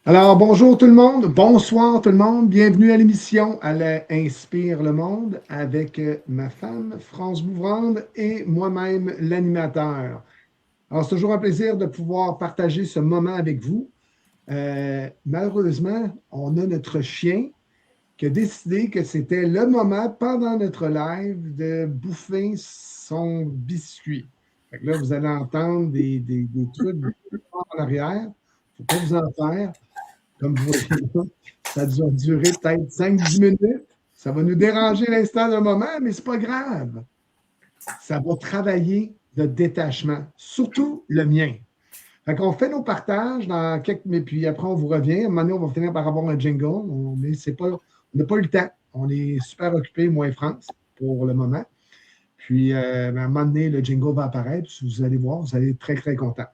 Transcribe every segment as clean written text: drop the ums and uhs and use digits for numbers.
Alors, bonjour tout le monde, bonsoir tout le monde, bienvenue à l'émission à la Inspire le monde avec ma femme France Bouvrande et moi-même l'animateur. Alors, c'est toujours un plaisir de pouvoir partager ce moment avec vous. Malheureusement, on a notre chien qui a décidé que c'était le moment pendant notre live de bouffer son biscuit. Fait que là, vous allez entendre des trucs en arrière. Il ne faut pas vous en faire. Comme vous voyez là, ça doit durer peut-être 5-10 minutes. Ça va nous déranger l'instant d'un moment, mais ce n'est pas grave. Ça va travailler de détachement, surtout le mien. Fait qu'on fait nos partages dans quelques minutes, puis après, on vous revient. À un moment donné, on va finir par avoir un jingle, mais on n'a pas eu le temps. On est super occupés, moi et France, pour le moment. Puis, à un moment donné, le jingle va apparaître. Puis vous allez voir, vous allez être très, très content.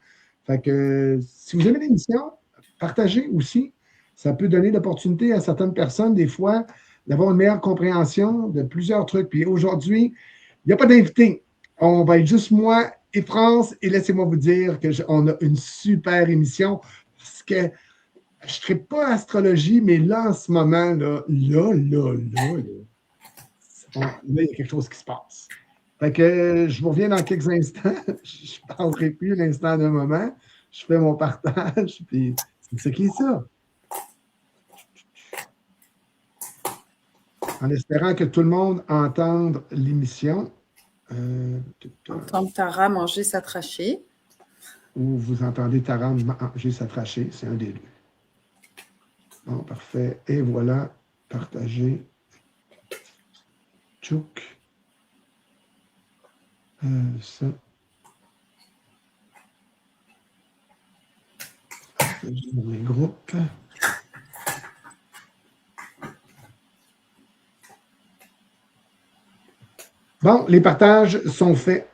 Fait que si vous aimez l'émission, partagez aussi. Ça peut donner l'opportunité à certaines personnes, des fois, d'avoir une meilleure compréhension de plusieurs trucs. Puis aujourd'hui, il n'y a pas d'invité. On va être juste moi et France. Et laissez-moi vous dire qu'on a une super émission parce que je ne serai pas astrologie, mais là, en ce moment, là, il y a quelque chose qui se passe. Fait que je vous reviens dans quelques instants. Je ne parlerai plus l'instant d'un moment. Je fais mon partage, puis c'est ce qui est ça. En espérant que tout le monde entende l'émission. Entendre Tara manger sa trachée. Ou vous entendez Tara manger sa trachée, c'est un des deux. Bon, parfait. Et voilà, partager. Tchouk. Ça. Partager dans les groupes. Bon, les partages sont faits.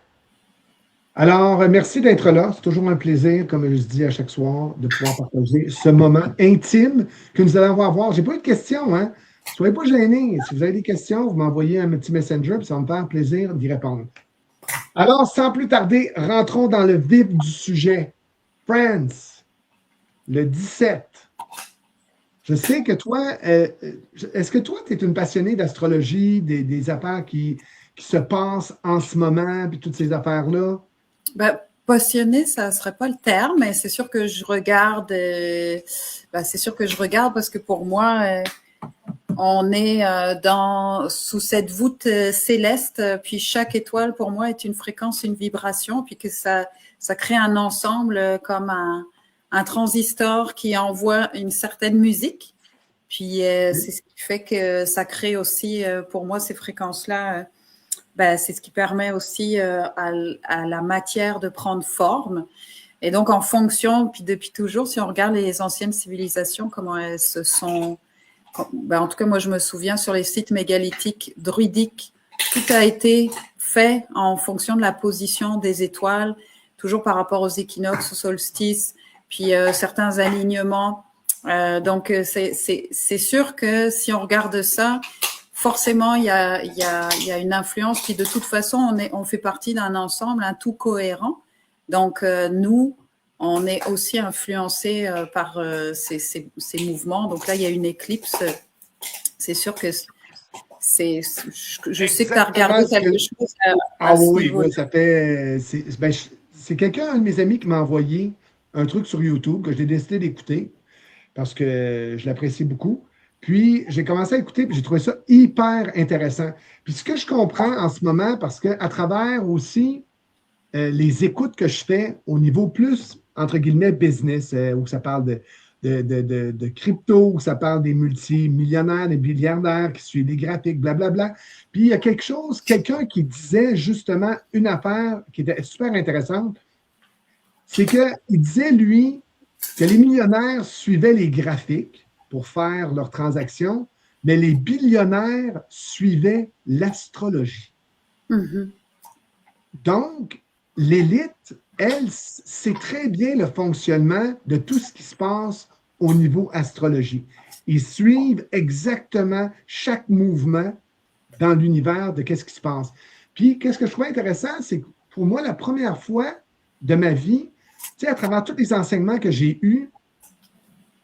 Alors, merci d'être là. C'est toujours un plaisir, comme je dis à chaque soir, de pouvoir partager ce moment intime que nous allons avoir. Je n'ai pas eu de questions, hein? Soyez pas gênés. Si vous avez des questions, vous m'envoyez un petit messenger, puis ça va me faire plaisir d'y répondre. Alors, sans plus tarder, rentrons dans le vif du sujet. France, le 17. Je sais que toi, est-ce que toi, tu es une passionnée d'astrologie, des affaires qui se passent en ce moment, puis toutes ces affaires-là? Ben, passionnée, ça ne serait pas le terme, mais c'est sûr que je regarde. C'est sûr que je regarde parce que pour moi, on est sous cette voûte céleste, puis chaque étoile pour moi est une fréquence, une vibration, puis que ça crée un ensemble comme un transistor qui envoie une certaine musique. Puis c'est ce qui fait que ça crée aussi pour moi ces fréquences-là. C'est ce qui permet aussi à la matière de prendre forme. Et donc, en fonction, puis depuis toujours, si on regarde les anciennes civilisations, comment elles se sont... en tout cas, moi, je me souviens sur les sites mégalithiques, druidiques, tout a été fait en fonction de la position des étoiles, toujours par rapport aux équinoxes, aux solstices, puis certains alignements. Donc, c'est sûr que si on regarde ça, forcément, il y a une influence. Puis de toute façon, on fait partie d'un ensemble, un tout cohérent. Donc, nous, on est aussi influencé par ces mouvements. Donc là, il y a une éclipse. C'est sûr que je sais que tu as regardé quelque chose à ce oui, niveau-là. ça fait. C'est quelqu'un, un de mes amis, qui m'a envoyé un truc sur YouTube que j'ai décidé d'écouter parce que je l'apprécie beaucoup. Puis, j'ai commencé à écouter, puis j'ai trouvé ça hyper intéressant. Puis, ce que je comprends en ce moment, parce qu'à travers aussi les écoutes que je fais au niveau plus, entre guillemets, business, où ça parle de crypto, où ça parle des multimillionnaires, des milliardaires qui suivent les graphiques, blablabla. Puis, il y a quelqu'un qui disait justement une affaire qui était super intéressante. C'est qu'il disait, lui, que les millionnaires suivaient les graphiques pour faire leurs transactions, mais les billionnaires suivaient l'astrologie. Mm-hmm. Donc, l'élite, elle, sait très bien le fonctionnement de tout ce qui se passe au niveau astrologie. Ils suivent exactement chaque mouvement dans l'univers de qu'est-ce qui se passe. Puis, qu'est-ce que je trouve intéressant, c'est que pour moi, la première fois de ma vie, tu sais, à travers tous les enseignements que j'ai eus,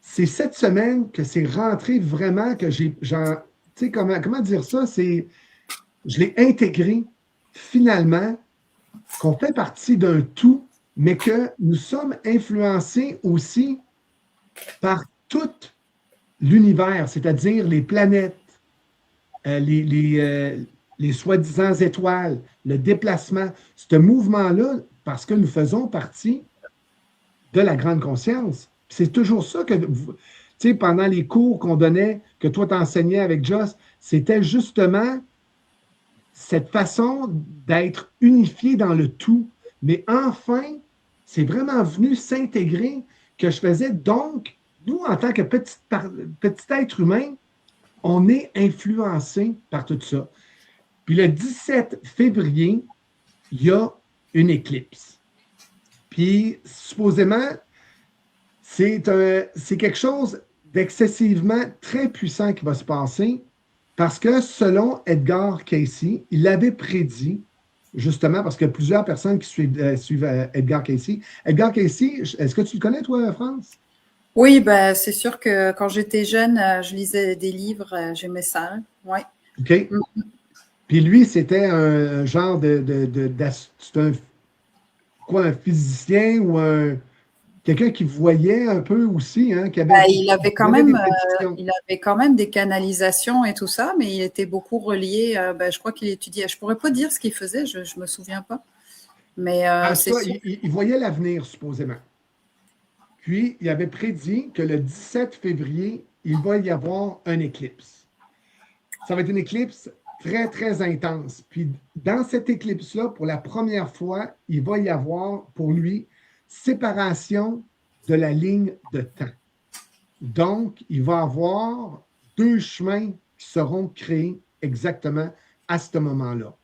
c'est cette semaine que c'est rentré vraiment, que tu sais, comment dire ça? Je l'ai intégré finalement, qu'on fait partie d'un tout, mais que nous sommes influencés aussi par tout l'univers, c'est-à-dire les planètes, les soi-disant étoiles, le déplacement, ce mouvement-là, parce que nous faisons partie de la grande conscience. C'est toujours ça que, tu sais, pendant les cours qu'on donnait, que toi t'enseignais avec Joss, c'était justement cette façon d'être unifié dans le tout. Mais enfin, c'est vraiment venu s'intégrer que je faisais. Donc, nous, en tant que petit être humain, on est influencé par tout ça. Puis le 17 février, il y a une éclipse. Puis, supposément, c'est quelque chose d'excessivement très puissant qui va se passer parce que selon Edgar Cayce, il l'avait prédit, justement parce qu'il y a plusieurs personnes qui suivent Edgar Cayce. Edgar Cayce, est-ce que tu le connais, toi, France? Oui, ben, c'est sûr que quand j'étais jeune, je lisais des livres, j'aimais ça. Ouais. OK. Puis lui, c'était un genre un physicien ou quelqu'un qui voyait un peu aussi, hein, qui avait, il avait quand même des canalisations et tout ça, mais il était beaucoup relié. Je crois qu'il étudiait. Je pourrais pas dire ce qu'il faisait, je me souviens pas. Mais c'est ça, il voyait l'avenir, supposément. Puis, il avait prédit que le 17 février, il va y avoir une éclipse. Ça va être une éclipse très, très intense. Puis, dans cette éclipse-là, pour la première fois, il va y avoir, pour lui, séparation de la ligne de temps. Donc, il va y avoir deux chemins qui seront créés exactement à ce moment-là.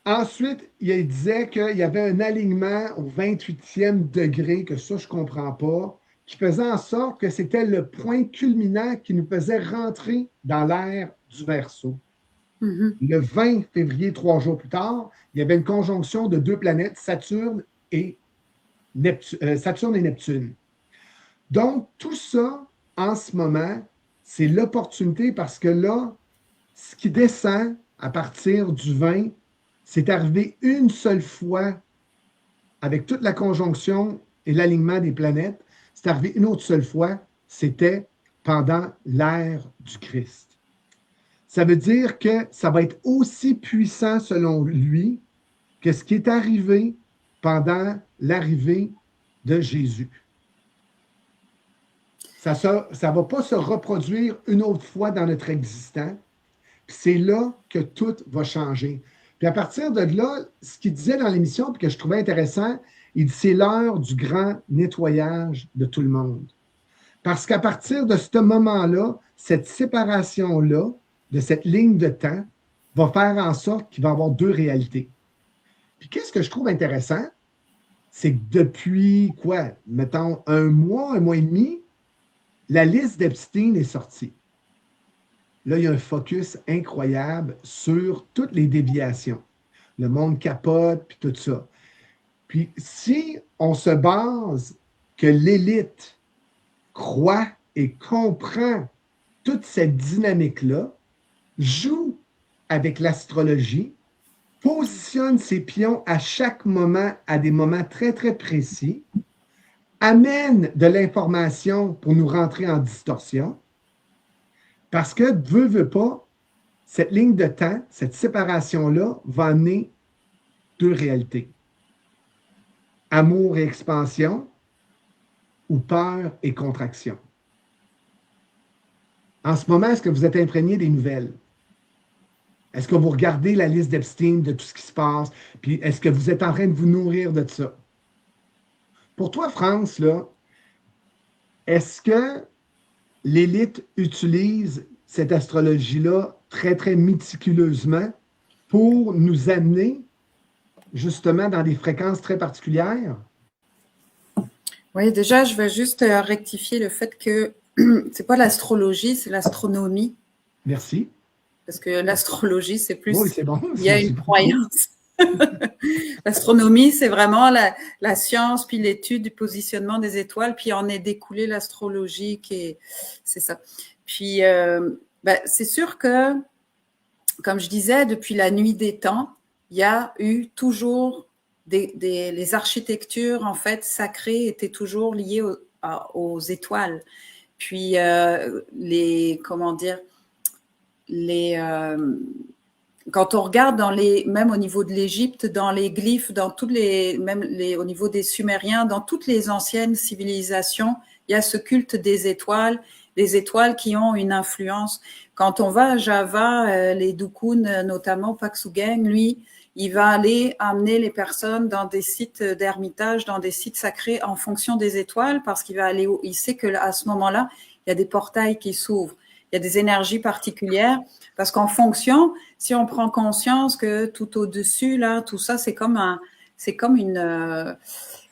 Ensuite, il disait qu'il y avait un alignement au 28e degré, que ça, je ne comprends pas, qui faisait en sorte que c'était le point culminant qui nous faisait rentrer dans l'ère du Verseau. Le 20 février, 3 jours plus tard, il y avait une conjonction de deux planètes, Saturne et Neptune. Donc, tout ça, en ce moment, c'est l'opportunité parce que là, ce qui descend à partir du 20, c'est arrivé une seule fois avec toute la conjonction et l'alignement des planètes. C'est arrivé une autre seule fois, c'était pendant l'ère du Christ. Ça veut dire que ça va être aussi puissant selon lui que ce qui est arrivé pendant l'arrivée de Jésus. Ça ne va pas se reproduire une autre fois dans notre existence. C'est là que tout va changer. Puis à partir de là, ce qu'il disait dans l'émission, puis que je trouvais intéressant, il dit c'est l'heure du grand nettoyage de tout le monde. Parce qu'à partir de ce moment-là, cette séparation-là, de cette ligne de temps, va faire en sorte qu'il va y avoir deux réalités. Puis qu'est-ce que je trouve intéressant, c'est que depuis, mettons, un mois et demi, la liste d'Epstein est sortie. Là, il y a un focus incroyable sur toutes les déviations. Le monde capote, puis tout ça. Puis si on se base que l'élite croit et comprend toute cette dynamique-là, joue avec l'astrologie, positionne ses pions à chaque moment, à des moments très, très précis, amène de l'information pour nous rentrer en distorsion, parce que, veut pas, cette ligne de temps, cette séparation-là, va amener deux réalités. Amour et expansion ou peur et contraction. En ce moment, est-ce que vous êtes imprégné des nouvelles? Est-ce que vous regardez la liste d'Epstein de tout ce qui se passe? Puis est-ce que vous êtes en train de vous nourrir de ça? Pour toi, France, là, est-ce que l'élite utilise cette astrologie-là très, très méticuleusement pour nous amener justement dans des fréquences très particulières? Oui, déjà, je vais juste rectifier le fait que c'est pas l'astrologie, c'est l'astronomie. Merci. Parce que l'astrologie, c'est plus... Oui, c'est bon. Il y a une croyance. L'astronomie, c'est vraiment la science, puis l'étude du positionnement des étoiles, puis en est découlé l'astrologie, c'est ça. Puis, c'est sûr que, comme je disais, depuis la nuit des temps, il y a eu toujours les architectures, en fait, sacrées étaient toujours liées aux étoiles. Puis, comment dire, quand on regarde même au niveau de l'Égypte, dans les glyphes, au niveau des Sumériens, dans toutes les anciennes civilisations, il y a ce culte des étoiles qui ont une influence. Quand on va à Java, les Dukun, notamment Paksugeng, lui, il va aller amener les personnes dans des sites d'ermitage, dans des sites sacrés en fonction des étoiles, parce il sait qu'à ce moment-là, il y a des portails qui s'ouvrent. Il y a des énergies particulières, parce qu'en fonction, si on prend conscience que tout au-dessus, là, tout ça, c'est comme une,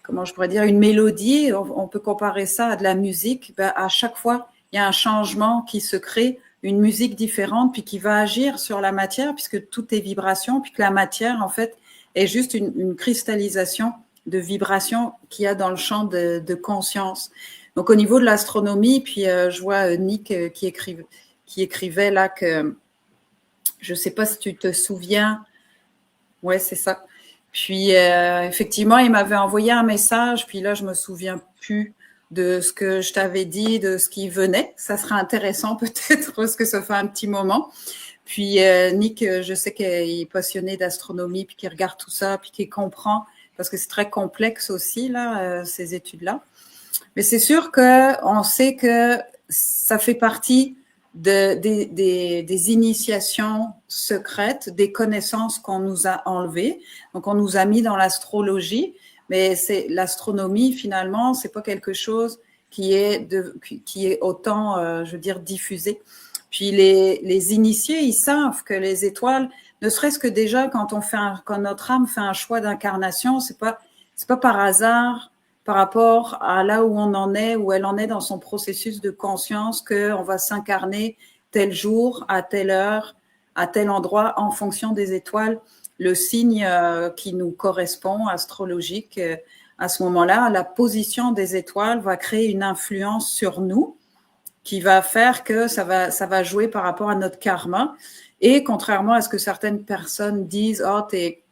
comment je pourrais dire, une mélodie. On peut comparer ça à de la musique. À chaque fois, il y a un changement qui se crée, une musique différente, puis qui va agir sur la matière, puisque tout est vibration, puis que la matière, en fait, est juste une cristallisation de vibration qu'il y a dans le champ de conscience. Donc, au niveau de l'astronomie, puis je vois Nick qui écrivait là que, je ne sais pas si tu te souviens, ouais, c'est ça. Puis, effectivement, il m'avait envoyé un message, puis là, je me souviens plus de ce que je t'avais dit, de ce qui venait. Ça sera intéressant peut-être, parce que ça fait un petit moment. Puis, Nick, je sais qu'il est passionné d'astronomie, puis qu'il regarde tout ça, puis qu'il comprend, parce que c'est très complexe aussi, là, ces études-là. Mais c'est sûr qu'on sait que ça fait partie des initiations secrètes, des connaissances qu'on nous a enlevées. Donc, on nous a mis dans l'astrologie, mais l'astronomie, finalement, c'est pas quelque chose qui est autant, je veux dire, diffusé. Puis, les initiés, ils savent que les étoiles, ne serait-ce que déjà quand notre âme fait un choix d'incarnation, c'est pas par hasard, par rapport à là où on en est, où elle en est dans son processus de conscience, qu'on va s'incarner tel jour, à telle heure, à tel endroit, en fonction des étoiles, le signe qui nous correspond, astrologique. À ce moment-là, la position des étoiles va créer une influence sur nous qui va faire que ça va jouer par rapport à notre karma. Et contrairement à ce que certaines personnes disent, oh, t'es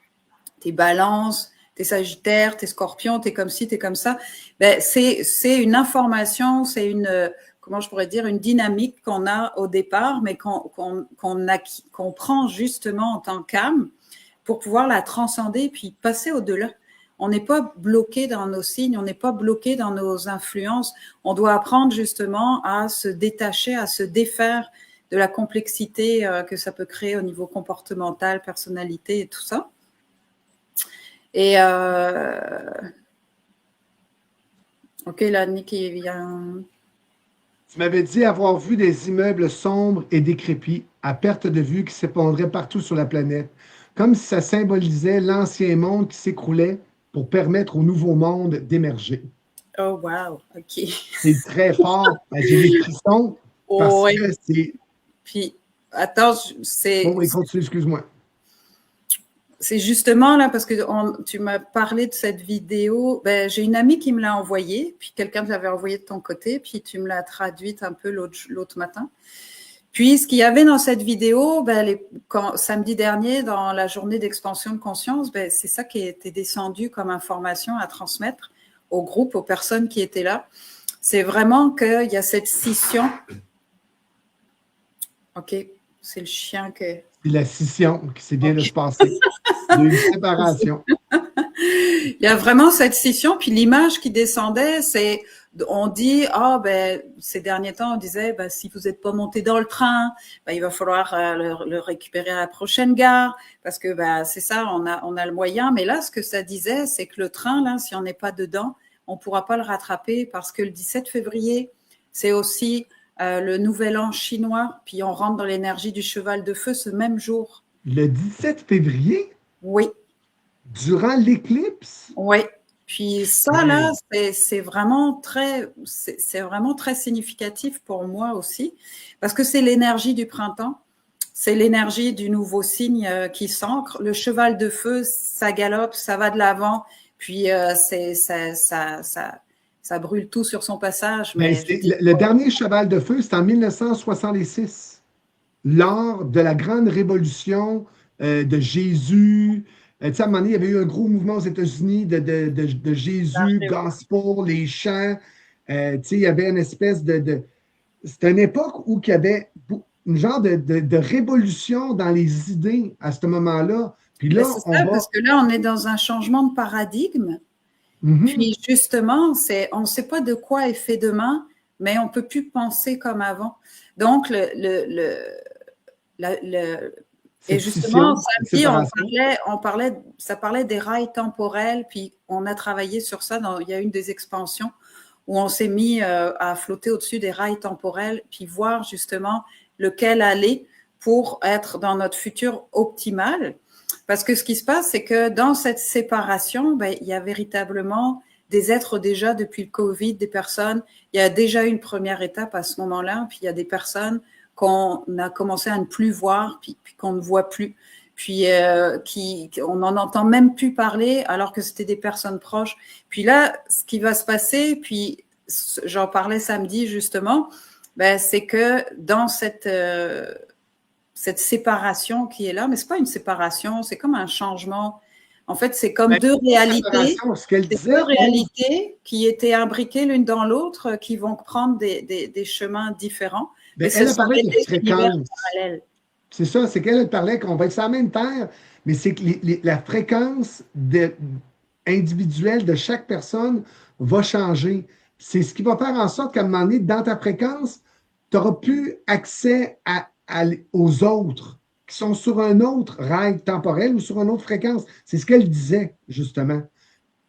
balance, t'es Sagittaire, t'es Scorpion, t'es comme ci, t'es comme ça. C'est une information, c'est comment je pourrais dire, une dynamique qu'on a au départ, mais qu'on prend justement en tant qu'âme pour pouvoir la transcender puis passer au-delà. On n'est pas bloqué dans nos signes, on n'est pas bloqué dans nos influences. On doit apprendre justement à se détacher, à se défaire de la complexité que ça peut créer au niveau comportemental, personnalité et tout ça. Et ok, là, Nick, il vient. Tu m'avais dit avoir vu des immeubles sombres et décrépits, à perte de vue, qui s'épandraient partout sur la planète, comme si ça symbolisait l'ancien monde qui s'écroulait pour permettre au nouveau monde d'émerger. Oh, wow, ok. C'est très fort. J'ai des frissons parce que c'est... Puis, attends, c'est... Oh, oui, continue, excuse-moi. C'est justement là, parce que tu m'as parlé de cette vidéo. J'ai une amie qui me l'a envoyée, puis quelqu'un te l'avait envoyée de ton côté, puis tu me l'as traduite un peu l'autre matin. Puis, ce qu'il y avait dans cette vidéo, samedi dernier, dans la journée d'expansion de conscience, c'est ça qui était descendu comme information à transmettre au groupe, aux personnes qui étaient là. C'est vraiment qu'il y a cette scission. OK, c'est le chien que... C'est la scission qui s'est bien de se passer. Il y a une séparation. Il y a vraiment cette scission, puis l'image qui descendait, c'est, on dit, ces derniers temps, on disait, si vous n'êtes pas monté dans le train, il va falloir le récupérer à la prochaine gare, parce que c'est ça, on a le moyen. Mais là, ce que ça disait, c'est que le train, là, si on n'est pas dedans, on ne pourra pas le rattraper, parce que le 17 février, c'est aussi le nouvel an chinois, puis on rentre dans l'énergie du cheval de feu ce même jour. Le 17 février? Oui. Durant l'éclipse? Oui. Puis ça, là, c'est vraiment très significatif pour moi aussi, parce que c'est l'énergie du printemps. c'est l'énergie du nouveau signe qui s'ancre. Le cheval de feu, ça galope, ça va de l'avant, puis ça brûle tout sur son passage. Ben, Mais le dernier cheval de feu, c'est en 1966, lors de la grande révolution de Jésus. Tu sais, à un moment donné, il y avait eu un gros mouvement aux États-Unis de Jésus, gospel, les chants. Tu sais, il y avait une espèce c'était une époque où il y avait une genre de révolution dans les idées à ce moment-là. Puis là, c'est ça, parce que là, on est dans un changement de paradigme. Puis justement, on ne sait pas de quoi est fait demain, mais on ne peut plus penser comme avant. Donc, et justement, samedi, ça parlait des rails temporels, puis on a travaillé sur ça. Il y a une des expansions où on s'est mis à flotter au-dessus des rails temporels, puis voir justement lequel aller pour être dans notre futur optimal. Parce que ce qui se passe, c'est que dans cette séparation, ben, il y a véritablement des êtres déjà depuis le Covid, des personnes, il y a déjà eu une première étape à ce moment-là, puis il y a des personnes qu'on a commencé à ne plus voir, puis qu'on ne voit plus, puis on n'en entend même plus parler alors que c'était des personnes proches. Puis là, ce qui va se passer, puis j'en parlais samedi justement, ben, c'est que dans cette séparation qui est là, mais c'est pas une séparation, c'est comme un changement. En fait, c'est comme deux réalités, qui étaient imbriquées l'une dans l'autre, qui vont prendre des chemins différents. Mais elle a parlé de fréquence. C'est ça, c'est qu'elle parlait qu'on va être sur la même terre, mais c'est que la fréquence individuelle de chaque personne va changer. C'est ce qui va faire en sorte qu'à un moment donné, dans ta fréquence, tu n'auras plus accès aux autres qui sont sur un autre rail temporel ou sur une autre fréquence. C'est ce qu'elle disait, justement.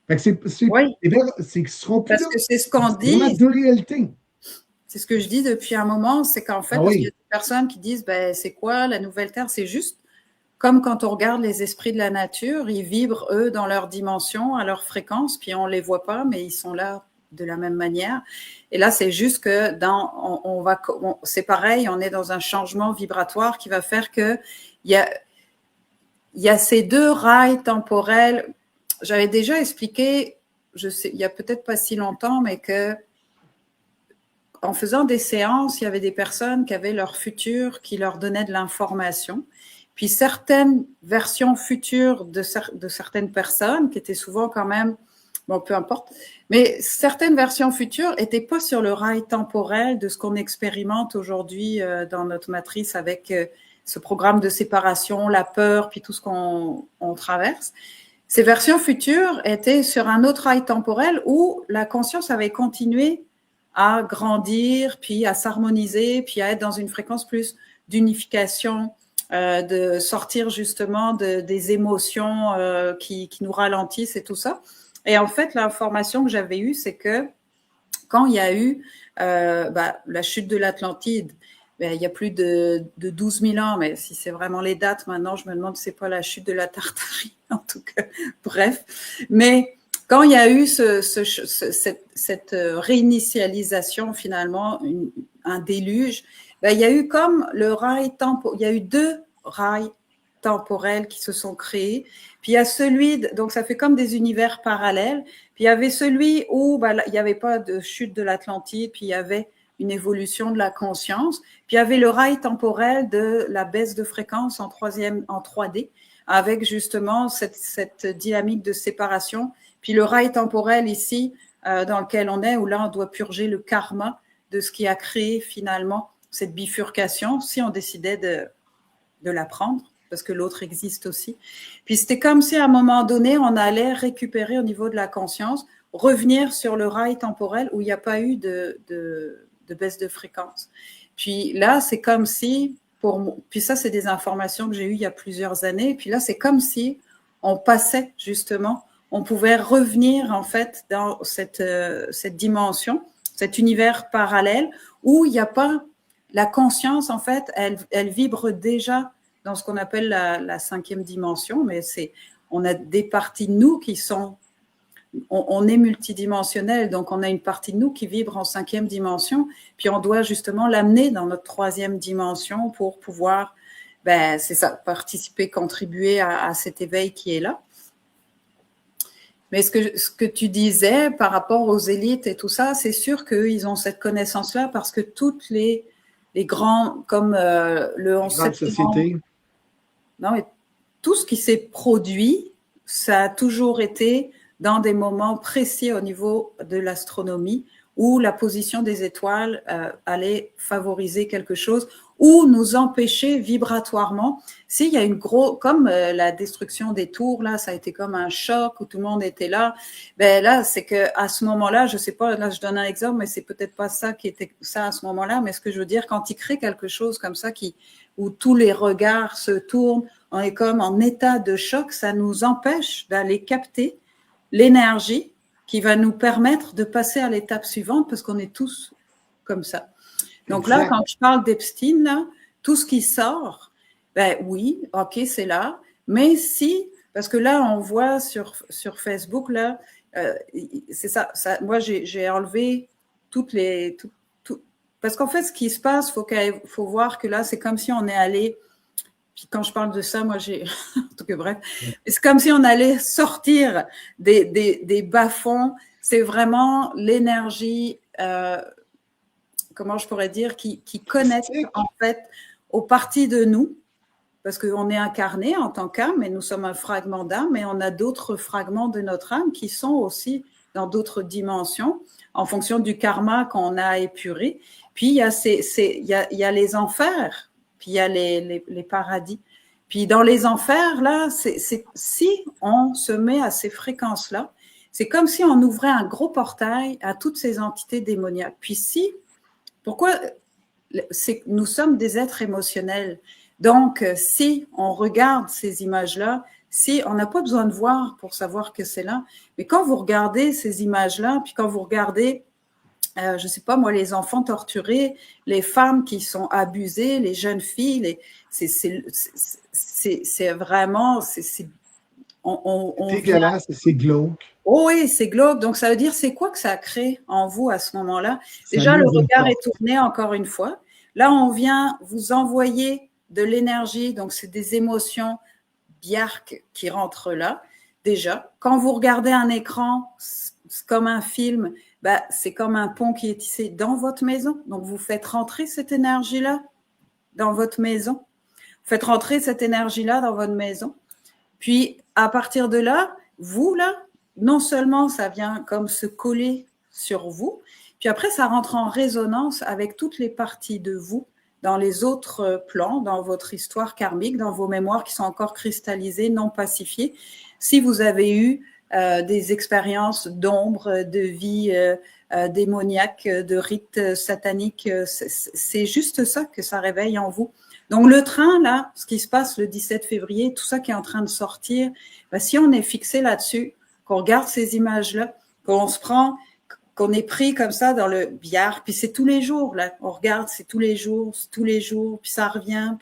Fait que oui, c'est qu'ils seront plus parce que c'est ce qu'on dit. C'est deux réalités. C'est ce que je dis depuis un moment, c'est qu'en fait, parce qu'il y a des personnes qui disent, ben, c'est quoi la nouvelle Terre? C'est juste comme quand on regarde les esprits de la nature, ils vibrent, eux, dans leur dimension, à leur fréquence, puis on ne les voit pas, mais ils sont là de la même manière. Et là, c'est juste que c'est pareil, on est dans un changement vibratoire qui va faire que il y a ces deux rails temporels. J'avais déjà expliqué, je sais, il y a peut-être pas si longtemps, mais que en faisant des séances, il y avait des personnes qui avaient leur futur qui leur donnait de l'information. Puis certaines versions futures de certaines personnes, qui étaient souvent quand même, bon, peu importe, mais certaines versions futures n'étaient pas sur le rail temporel de ce qu'on expérimente aujourd'hui dans notre matrice avec ce programme de séparation, la peur, puis tout ce qu'on traverse. Ces versions futures étaient sur un autre rail temporel où la conscience avait continué à grandir, puis à s'harmoniser, puis à être dans une fréquence plus d'unification, de sortir justement des émotions qui nous ralentissent et tout ça. Et en fait, l'information que j'avais eue, c'est que quand il y a eu la chute de l'Atlantide, il y a plus de 12 000 ans, mais si c'est vraiment les dates, maintenant, je me demande si c'est pas la chute de la Tartarie, en tout cas, bref. Mais quand il y a eu cette réinitialisation, finalement, un déluge, il y a eu comme il y a eu deux rails temporels qui se sont créés. Puis il y a donc ça fait comme des univers parallèles. Puis il y avait celui où il n'y avait pas de chute de l'Atlantide, puis il y avait une évolution de la conscience. Puis il y avait le rail temporel de la baisse de fréquence en 3D, avec justement cette dynamique de séparation. Puis le rail temporel ici, dans lequel on est, où là, on doit purger le karma de ce qui a créé finalement cette bifurcation, si on décidait de la prendre, parce que l'autre existe aussi. Puis c'était comme si à un moment donné, on allait récupérer au niveau de la conscience, revenir sur le rail temporel où il n'y a pas eu de baisse de fréquence. Puis là, c'est comme si, puis ça, c'est des informations que j'ai eues il y a plusieurs années, puis là, c'est comme si on passait justement, on pouvait revenir en fait dans cette dimension, cet univers parallèle où il n'y a pas la conscience, en fait, elle vibre déjà dans ce qu'on appelle la 5e dimension, mais on a des parties de nous qui sont, on est multidimensionnel, donc on a une partie de nous qui vibre en 5e dimension, puis on doit justement l'amener dans notre 3e dimension pour pouvoir ben, c'est ça, participer, contribuer à cet éveil qui est là. Mais ce que tu disais par rapport aux élites et tout ça, c'est sûr qu'ils ont cette connaissance-là parce que toutes les grands, comme le 11 septembre, non, mais tout ce qui s'est produit, ça a toujours été dans des moments précis au niveau de l'astronomie où la position des étoiles allait favoriser quelque chose ou nous empêcher vibratoirement. S'il y a une grosse, comme la destruction des tours, là, ça a été comme un choc où tout le monde était là. Ben là, c'est que à ce moment-là, je sais pas, là, je donne un exemple, mais c'est peut-être pas ça qui était ça à ce moment-là. Mais ce que je veux dire, quand il crée quelque chose comme ça, où tous les regards se tournent, on est comme en état de choc, ça nous empêche d'aller capter l'énergie qui va nous permettre de passer à l'étape suivante parce qu'on est tous comme ça. Donc là, quand je parle d'Epstein, là, tout ce qui sort, ben oui, ok, c'est là, mais si, parce que là, on voit sur Facebook, là, c'est ça, moi, j'ai enlevé toutes les... parce qu'en fait, ce qui se passe, faut voir que là, c'est comme si on est allé... Puis quand je parle de ça, moi, j'ai... en tout cas, bref, c'est comme si on allait sortir des bas-fonds. C'est vraiment l'énergie... comment je pourrais dire, qui connecte en fait aux parties de nous, parce qu'on est incarné en tant qu'âme, mais nous sommes un fragment d'âme, et on a d'autres fragments de notre âme qui sont aussi dans d'autres dimensions, en fonction du karma qu'on a épuré. Puis il y a les enfers, puis il y a les paradis. Puis dans les enfers, là, si on se met à ces fréquences-là, c'est comme si on ouvrait un gros portail à toutes ces entités démoniaques. Puis pourquoi nous sommes des êtres émotionnels. Donc, si on regarde ces images-là, si on n'a pas besoin de voir pour savoir que c'est là, mais quand vous regardez ces images-là, puis quand vous regardez, je ne sais pas moi, les enfants torturés, les femmes qui sont abusées, les jeunes filles, c'est vraiment... C'est dégueulasse, c'est glauque. Oh oui, c'est glauque. Donc, ça veut dire, c'est quoi que ça crée en vous à ce moment-là? Déjà, le regard est tourné encore une fois. Là, on vient vous envoyer de l'énergie. Donc, c'est des émotions biarques qui rentrent là. Déjà, quand vous regardez un écran, c'est comme un film, bah, c'est comme un pont qui est tissé dans votre maison. Donc, vous faites rentrer cette énergie-là dans votre maison. Vous faites rentrer cette énergie-là dans votre maison. Puis, à partir de là, vous, là, non seulement ça vient comme se coller sur vous, puis après ça rentre en résonance avec toutes les parties de vous dans les autres plans, dans votre histoire karmique, dans vos mémoires qui sont encore cristallisées, non pacifiées. Si vous avez eu des expériences d'ombre, de vie démoniaque, de rites sataniques, c'est juste ça que ça réveille en vous. Donc le train, là, ce qui se passe le 17 février, tout ça qui est en train de sortir, ben, si on est fixé là-dessus, qu'on regarde ces images-là, qu'on se prend, qu'on est pris comme ça dans le billard, puis c'est tous les jours, là, on regarde, c'est tous les jours, puis ça revient,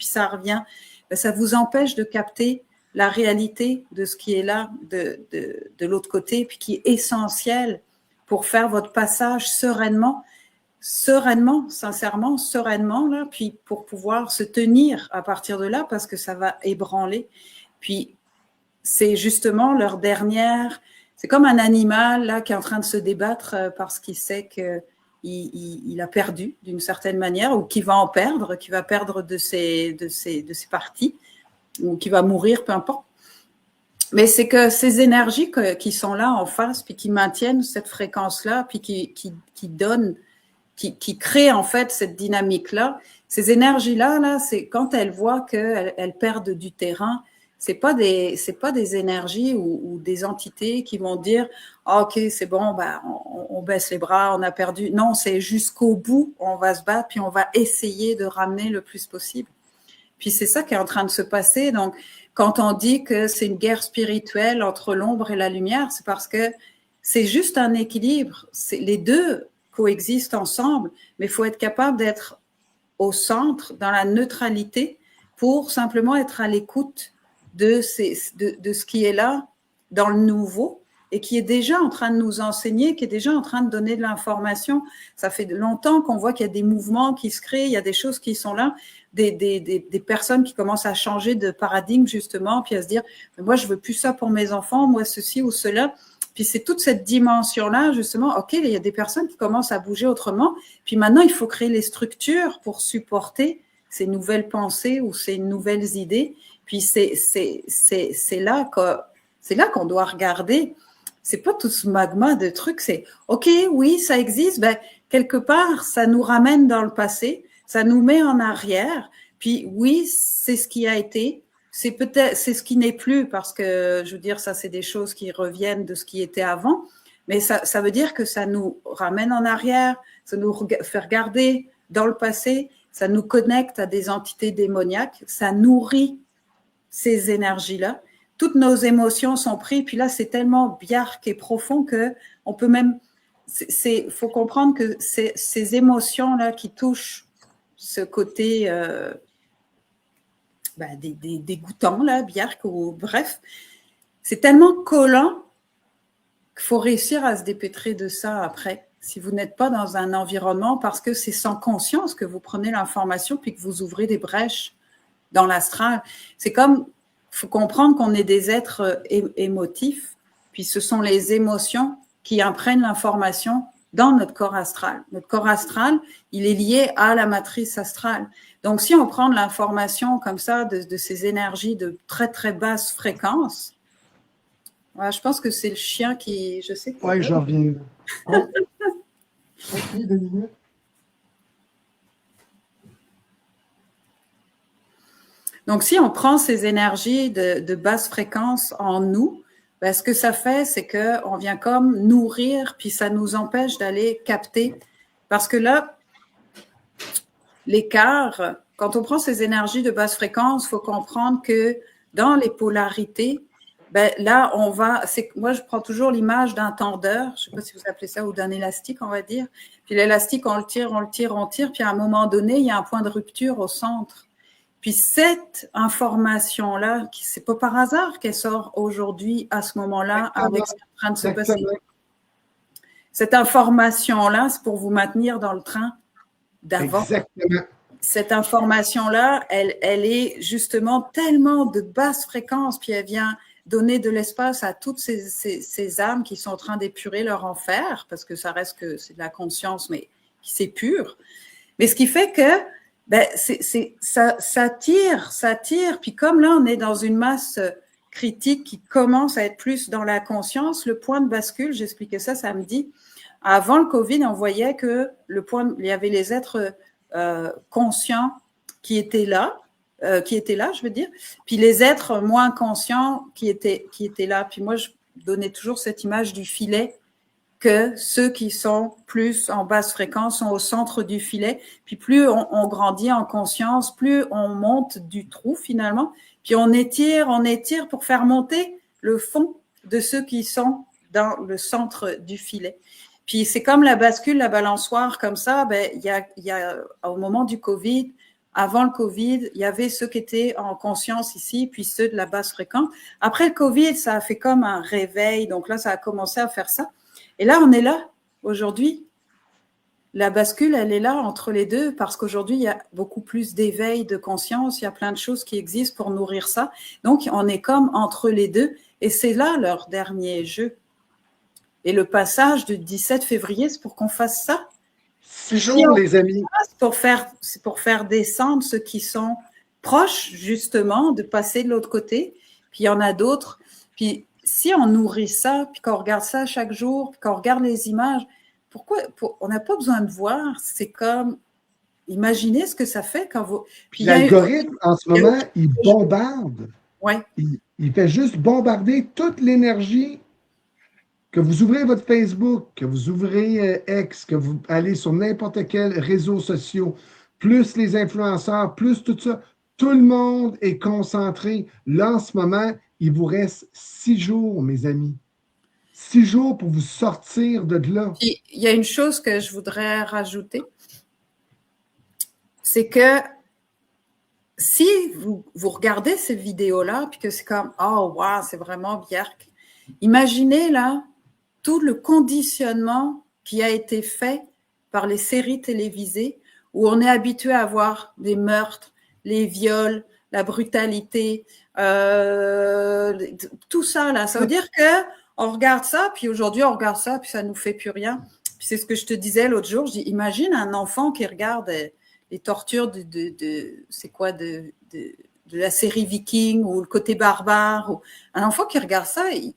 ben, ça vous empêche de capter la réalité de ce qui est là de l'autre côté, puis qui est essentiel pour faire votre passage sereinement, sincèrement, sereinement, là, puis pour pouvoir se tenir à partir de là, parce que ça va ébranler. Puis, c'est justement leur dernière... C'est comme un animal là qui est en train de se débattre parce qu'il sait qu'il a perdu d'une certaine manière ou qu'il va en perdre, qu'il va perdre de ses parties ou qu'il va mourir, peu importe. Mais c'est que ces énergies qui sont là en face, puis qui maintiennent cette fréquence-là, puis qui donnent, qui créent en fait cette dynamique-là, ces énergies-là, là, c'est quand elles voient qu'elles perdent du terrain, c'est pas des énergies ou des entités qui vont dire ah, ok, c'est bon, bah, on baisse les bras, on a perdu. Non, c'est jusqu'au bout, on va se battre, puis on va essayer de ramener le plus possible. Puis c'est ça qui est en train de se passer. Donc, quand on dit que c'est une guerre spirituelle entre l'ombre et la lumière, c'est parce que c'est juste un équilibre. Les deux coexistent ensemble, mais il faut être capable d'être au centre, dans la neutralité, pour simplement être à l'écoute de ce qui est là, dans le nouveau, et qui est déjà en train de nous enseigner, qui est déjà en train de donner de l'information. Ça fait longtemps qu'on voit qu'il y a des mouvements qui se créent, il y a des choses qui sont là, des personnes qui commencent à changer de paradigme justement, puis à se dire, moi je veux plus ça pour mes enfants, moi ceci ou cela. Puis c'est toute cette dimension-là, justement, OK, il y a des personnes qui commencent à bouger autrement, puis maintenant il faut créer les structures pour supporter ces nouvelles pensées ou ces nouvelles idées. Puis c'est là qu'on doit regarder. C'est pas tout ce magma de trucs, c'est OK, oui, ça existe, ben, quelque part, ça nous ramène dans le passé, ça nous met en arrière, puis oui, c'est ce qui a été, c'est ce qui n'est plus, parce que, je veux dire, ça, c'est des choses qui reviennent de ce qui était avant, mais ça veut dire que ça nous ramène en arrière, ça nous fait regarder dans le passé, ça nous connecte à des entités démoniaques, ça nourrit ces énergies-là. Toutes nos émotions sont prises, puis là, c'est tellement biarque et profond que on peut même... faut comprendre que ces émotions-là qui touchent ce côté des dégoûtants, là, biarque, ou bref, c'est tellement collant qu'il faut réussir à se dépêtrer de ça après. Si vous n'êtes pas dans un environnement, parce que c'est sans conscience que vous prenez l'information puis que vous ouvrez des brèches dans l'astral. C'est comme, il faut comprendre qu'on est des êtres émotifs, puis ce sont les émotions qui imprègnent l'information dans notre corps astral. Notre corps astral, il est lié à la matrice astrale. Donc, si on prend de l'information comme ça, de ces énergies de très, très basse fréquence, ouais, je pense que c'est le chien qui, je sais. Oui, j'en reviens. Oh. OK, 2 minutes. Donc, si on prend ces énergies de basse fréquence en nous, ben, ce que ça fait, c'est qu'on vient comme nourrir, puis ça nous empêche d'aller capter. Parce que là, l'écart, quand on prend ces énergies de basse fréquence, il faut comprendre que dans les polarités, ben là, moi, je prends toujours l'image d'un tendeur, je ne sais pas si vous appelez ça, ou d'un élastique, on va dire. Puis l'élastique, on le tire, puis à un moment donné, il y a un point de rupture au centre. Puis cette information-là, c'est pas par hasard qu'elle sort aujourd'hui, à ce moment-là, avec ce qui est en train de se passer. Cette information-là, c'est pour vous maintenir dans le train d'avant. Exactement. Cette information-là, elle est justement tellement de basse fréquence, puis elle vient donner de l'espace à toutes ces âmes qui sont en train d'épurer leur enfer, parce que ça reste que c'est de la conscience, mais qui s'épure. Mais ce qui fait que ben, ça tire. Puis comme là, on est dans une masse critique qui commence à être plus dans la conscience, le point de bascule, j'expliquais ça samedi, avant le Covid, on voyait que il y avait les êtres conscients qui étaient là, je veux dire, puis les êtres moins conscients qui étaient là. Puis moi, je donnais toujours cette image du filet, que ceux qui sont plus en basse fréquence sont au centre du filet. Puis plus on grandit en conscience, plus on monte du trou finalement. Puis on étire pour faire monter le fond de ceux qui sont dans le centre du filet. Puis c'est comme la bascule, la balançoire, comme ça. Ben il y a au moment du Covid, avant le Covid, il y avait ceux qui étaient en conscience ici, puis ceux de la basse fréquence. Après le Covid, ça a fait comme un réveil. Donc là, ça a commencé à faire ça. Et là, on est là, aujourd'hui. La bascule, elle est là entre les deux parce qu'aujourd'hui, il y a beaucoup plus d'éveil de conscience. Il y a plein de choses qui existent pour nourrir ça. Donc, on est comme entre les deux. Et c'est là leur dernier jeu. Et le passage du 17 février, c'est pour qu'on fasse ça. 6 jours, les amis. C'est pour faire descendre ceux qui sont proches, justement, de passer de l'autre côté. Puis, il y en a d'autres. Puis, si on nourrit ça, puis qu'on regarde ça chaque jour, puis qu'on regarde les images, on n'a pas besoin de voir. C'est comme, imaginez ce que ça fait quand vous... Puis l'algorithme, en ce moment, il bombarde. Ouais. Il fait juste bombarder toute l'énergie. Que vous ouvrez votre Facebook, que vous ouvrez X, que vous allez sur n'importe quel réseau social, plus les influenceurs, plus tout ça, tout le monde est concentré. Là, en ce moment, il vous reste 6 jours, mes amis. 6 jours pour vous sortir de là. Puis, il y a une chose que je voudrais rajouter, c'est que si vous regardez ces vidéos-là, puis que c'est comme « Oh, wow, c'est vraiment biarque », Imaginez là tout le conditionnement qui a été fait par les séries télévisées où on est habitué à voir des meurtres, les viols, la brutalité, tout ça là. Ça veut dire que on regarde ça, puis aujourd'hui on regarde ça, puis ça nous fait plus rien. Puis c'est ce que je te disais l'autre jour. Je dis, imagine un enfant qui regarde les tortures c'est quoi de la série Viking ou le côté barbare. Ou, un enfant qui regarde ça, il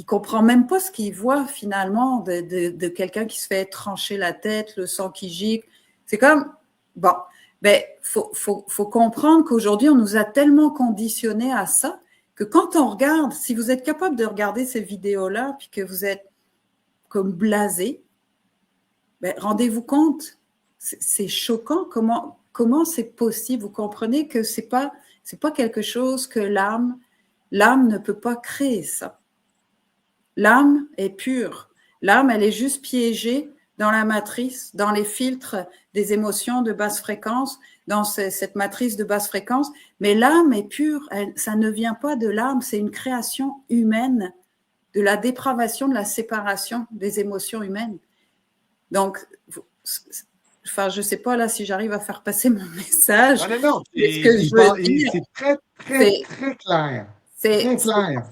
comprend même pas ce qu'il voit finalement de quelqu'un qui se fait trancher la tête, le sang qui gicle. C'est comme, bon, ben, faut comprendre qu'aujourd'hui, on nous a tellement conditionnés à ça que quand on regarde, si vous êtes capable de regarder ces vidéos-là, puis que vous êtes comme blasé, ben, rendez-vous compte, c'est choquant comment c'est possible. Vous comprenez que c'est pas quelque chose que l'âme ne peut pas créer ça. L'âme est pure. L'âme, elle est juste piégée dans la matrice, dans les filtres des émotions de basse fréquence, dans cette matrice de basse fréquence. Mais l'âme est pure. Ça ne vient pas de l'âme, c'est une création humaine, de la dépravation, de la séparation des émotions humaines. Donc, enfin, je ne sais pas là si j'arrive à faire passer mon message. Non. C'est très, très, très clair. Très clair.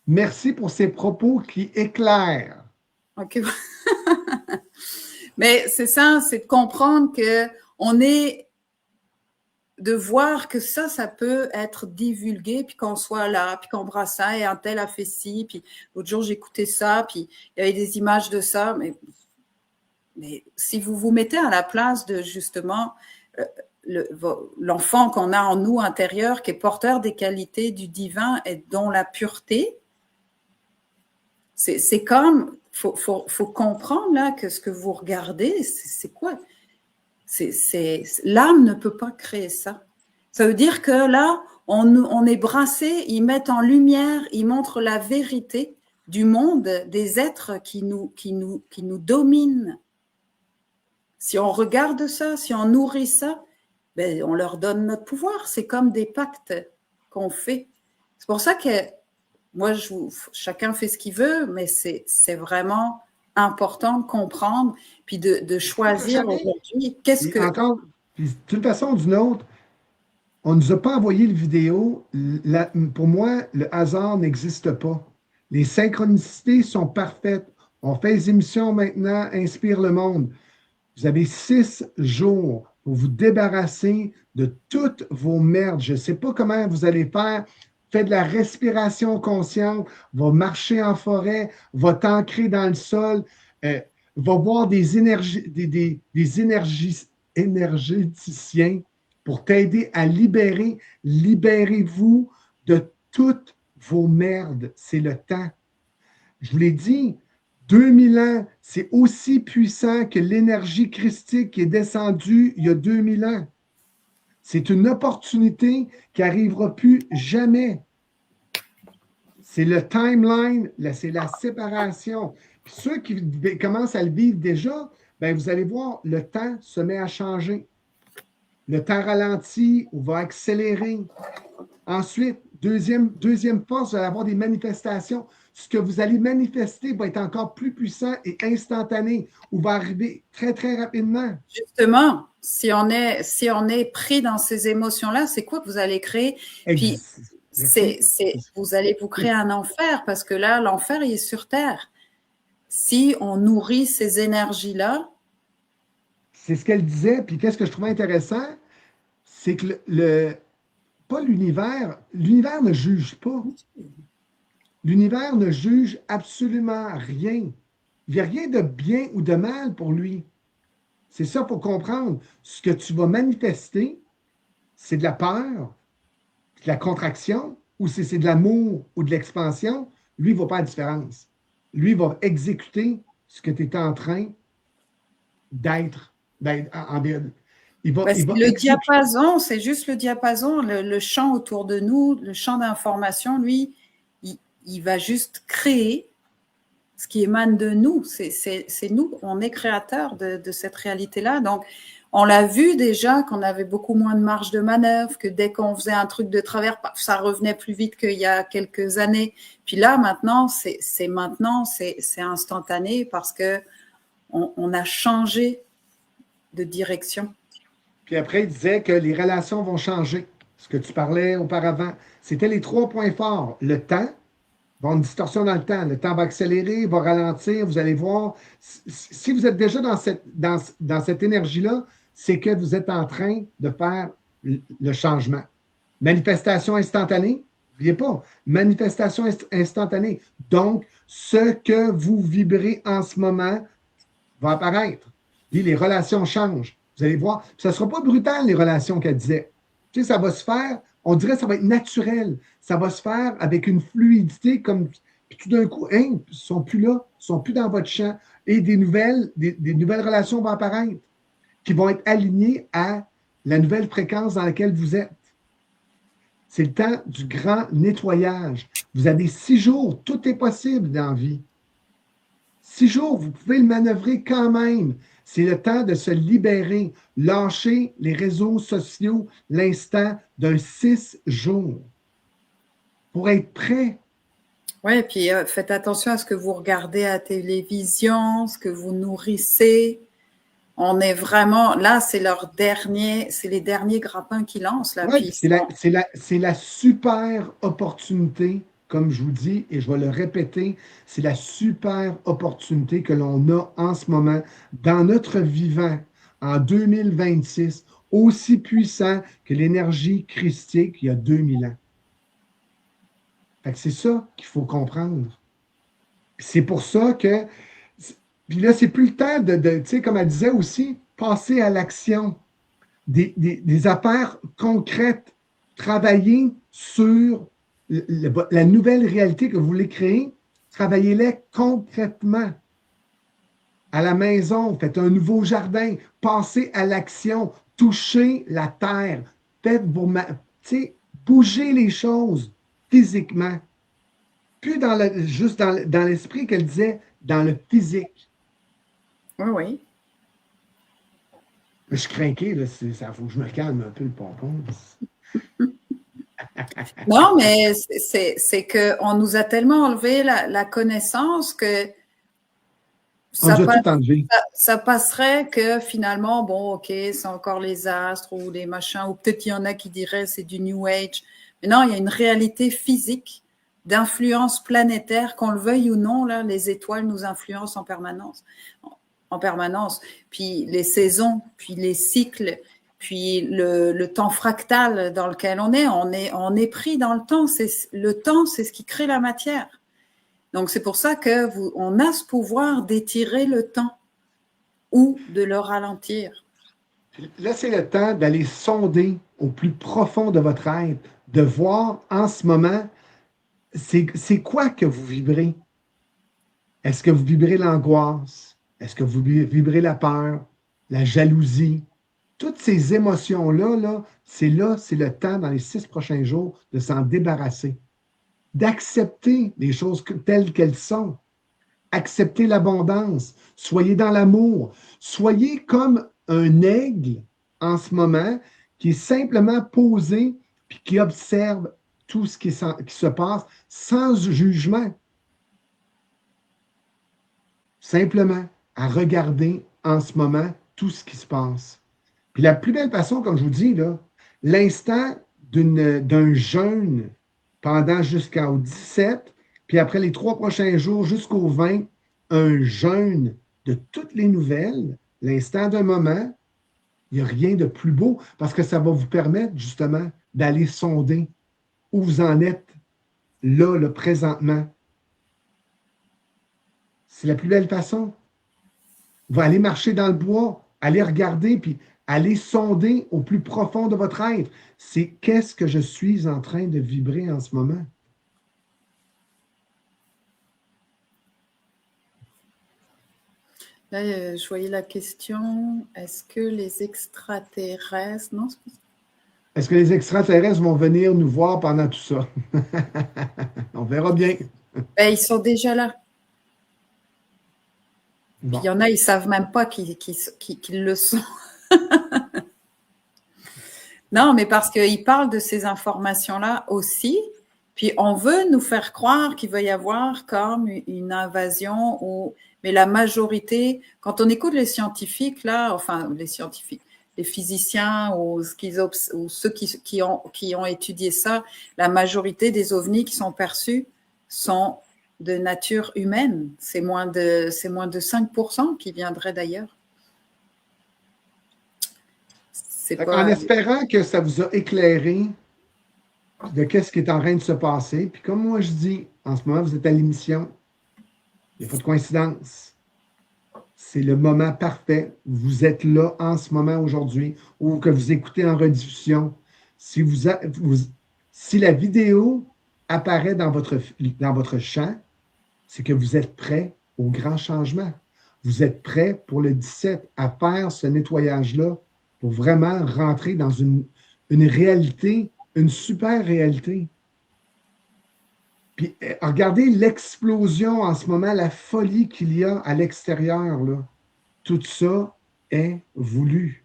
Merci pour ces propos qui éclairent. OK. Mais c'est ça, c'est de comprendre de voir que ça peut être divulgué, puis qu'on soit là, puis qu'on brasse ça, et un tel a fait ci, puis l'autre jour j'écoutais ça, puis il y avait des images de ça, mais si vous vous mettez à la place de justement l'enfant qu'on a en nous intérieur, qui est porteur des qualités du divin et dont la pureté, c'est comme, faut comprendre là que ce que vous regardez, c'est quoi? L'âme ne peut pas créer ça. Ça veut dire que là, on est brassé, ils mettent en lumière, ils montrent la vérité du monde, des êtres qui nous dominent. Si on regarde ça, si on nourrit ça, ben, on leur donne notre pouvoir. C'est comme des pactes qu'on fait. C'est pour ça que moi, chacun fait ce qu'il veut, mais c'est vraiment important de comprendre puis de choisir aujourd'hui qu'est-ce que... Encore, puis, de toute façon ou d'une autre, on ne nous a pas envoyé le vidéo. Pour moi, le hasard n'existe pas. Les synchronicités sont parfaites. On fait les émissions maintenant, Inspire le monde. Vous avez 6 jours pour vous débarrasser de toutes vos merdes. Je ne sais pas comment vous allez faire. Faites de la respiration consciente, va marcher en forêt, va t'ancrer dans le sol, va voir des énergéticiens pour t'aider à libérer. Libérez-vous de toutes vos merdes. C'est le temps. Je vous l'ai dit, 2000 ans, c'est aussi puissant que l'énergie christique qui est descendue il y a 2000 ans. C'est une opportunité qui n'arrivera plus jamais. C'est le timeline, c'est la séparation. Puis ceux qui commencent à le vivre déjà, ben vous allez voir, le temps se met à changer. Le temps ralentit ou va accélérer. Ensuite, deuxième force, vous allez avoir des manifestations. Ce que vous allez manifester va être encore plus puissant et instantané ou va arriver très, très rapidement. Justement, si on est pris dans ces émotions-là, c'est quoi que vous allez créer? Puis, vous allez vous créer un enfer parce que là, l'enfer, il est sur Terre. Si on nourrit ces énergies-là... C'est ce qu'elle disait, puis qu'est-ce que je trouvais intéressant, c'est que pas l'univers ne juge pas. L'univers ne juge absolument rien. Il n'y a rien de bien ou de mal pour lui. C'est ça pour comprendre. Ce que tu vas manifester, c'est de la peur, de la contraction, ou si c'est de l'amour ou de l'expansion, lui, il ne voit pas la différence. Lui, il va exécuter ce que tu es en train d'être. Le diapason, c'est juste le diapason, le champ autour de nous, le champ d'information, lui, il va juste créer ce qui émane de nous. C'est nous, on est créateurs de cette réalité-là. Donc, on l'a vu déjà qu'on avait beaucoup moins de marge de manœuvre, que dès qu'on faisait un truc de travers, ça revenait plus vite qu'il y a quelques années. Puis là, maintenant, c'est instantané parce que on a changé de direction. Puis après, il disait que les relations vont changer. Ce que tu parlais auparavant, c'était les 3 points forts. Le temps, il va y avoir une distorsion dans le temps. Le temps va accélérer, va ralentir. Vous allez voir, si vous êtes déjà dans cette énergie-là, c'est que vous êtes en train de faire le changement. Manifestation instantanée, n'oubliez pas, manifestation instantanée. Donc, ce que vous vibrez en ce moment va apparaître. Puis les relations changent. Vous allez voir, ça ne sera pas brutal, les relations qu'elle disait. Tu sais, ça va se faire, on dirait que ça va être naturel. Ça va se faire avec une fluidité comme. Puis tout d'un coup, ils ne sont plus là, ils ne sont plus dans votre champ. Et des nouvelles relations vont apparaître qui vont être alignées à la nouvelle fréquence dans laquelle vous êtes. C'est le temps du grand nettoyage. Vous avez 6 jours, tout est possible dans la vie. 6 jours, vous pouvez le manœuvrer quand même. C'est le temps de se libérer, lâcher les réseaux sociaux l'instant d'un 6 jours pour être prêt. Oui, puis faites attention à ce que vous regardez à la télévision, ce que vous nourrissez. On est vraiment, là, c'est les derniers grappins qui lancent. Là, ouais, c'est la super opportunité, comme je vous dis, et je vais le répéter, c'est la super opportunité que l'on a en ce moment dans notre vivant en 2026, aussi puissant que l'énergie christique il y a 2000 ans. Fait que c'est ça qu'il faut comprendre. C'est pour ça que, puis là, c'est plus le temps tu sais, comme elle disait aussi, passer à l'action. Des affaires concrètes, travailler sur la nouvelle réalité que vous voulez créer, travaillez-les concrètement. À la maison, faites un nouveau jardin, passez à l'action, touchez la terre, faites bougez les choses physiquement. Plus juste dans l'esprit qu'elle disait, dans le physique. Oui, oui. Je suis craqué, là, ça faut que je me calme un peu le pompon. Non, mais c'est qu'on nous a tellement enlevé la connaissance que ça passerait que finalement, bon, ok, c'est encore les astres ou les machins, ou peut-être il y en a qui diraient c'est du New Age. Mais non, il y a une réalité physique d'influence planétaire, qu'on le veuille ou non, là, les étoiles nous influencent en permanence. Puis les saisons, puis les cycles, puis le temps fractal dans lequel on est pris dans le temps. Le temps, c'est ce qui crée la matière. Donc, c'est pour ça qu'on a ce pouvoir d'étirer le temps ou de le ralentir. Là, c'est le temps d'aller sonder au plus profond de votre être, de voir en ce moment, c'est quoi que vous vibrez? Est-ce que vous vibrez l'angoisse? Est-ce que vous vibrez la peur, la jalousie? Toutes ces émotions-là, c'est le temps dans les 6 prochains jours de s'en débarrasser, d'accepter les choses telles qu'elles sont. Acceptez l'abondance. Soyez dans l'amour. Soyez comme un aigle en ce moment qui est simplement posé puis qui observe tout ce qui se passe sans jugement. Simplement à regarder en ce moment tout ce qui se passe. Puis la plus belle façon, comme je vous dis, là, l'instant d'un jeûne pendant jusqu'au 17, puis après les 3 prochains jours jusqu'au 20, un jeûne de toutes les nouvelles, l'instant d'un moment, il n'y a rien de plus beau parce que ça va vous permettre justement d'aller sonder où vous en êtes là, présentement. C'est la plus belle façon. Vous allez marcher dans le bois, aller regarder, puis aller sonder au plus profond de votre être. C'est qu'est-ce que je suis en train de vibrer en ce moment? Là, je voyais la question, est-ce que les extraterrestres... Non, c'est pas ça. Est-ce que les extraterrestres vont venir nous voir pendant tout ça? On verra bien. Ben, ils sont déjà là. Bon. Puis il y en a, ils ne savent même pas qu'ils le sont. Non, mais parce qu'il parle de ces informations-là aussi, puis on veut nous faire croire qu'il va y avoir comme une invasion, mais la majorité, quand on écoute les scientifiques, là, enfin les scientifiques, les physiciens ou ceux qui ont étudié ça, la majorité des ovnis qui sont perçus sont de nature humaine. C'est moins de 5% qui viendraient d'ailleurs. En espérant que ça vous a éclairé de qu'est-ce qui est en train de se passer. Puis comme moi je dis, en ce moment, vous êtes à l'émission. Il n'y a pas de coïncidence. C'est le moment parfait. Vous êtes là en ce moment aujourd'hui ou que vous écoutez en rediffusion. Si la vidéo apparaît dans votre champ, c'est que vous êtes prêt au grand changement. Vous êtes prêt pour le 17 à faire ce nettoyage-là pour vraiment rentrer dans une réalité, une super réalité. Puis regardez l'explosion en ce moment, la folie qu'il y a à l'extérieur, là. Tout ça est voulu.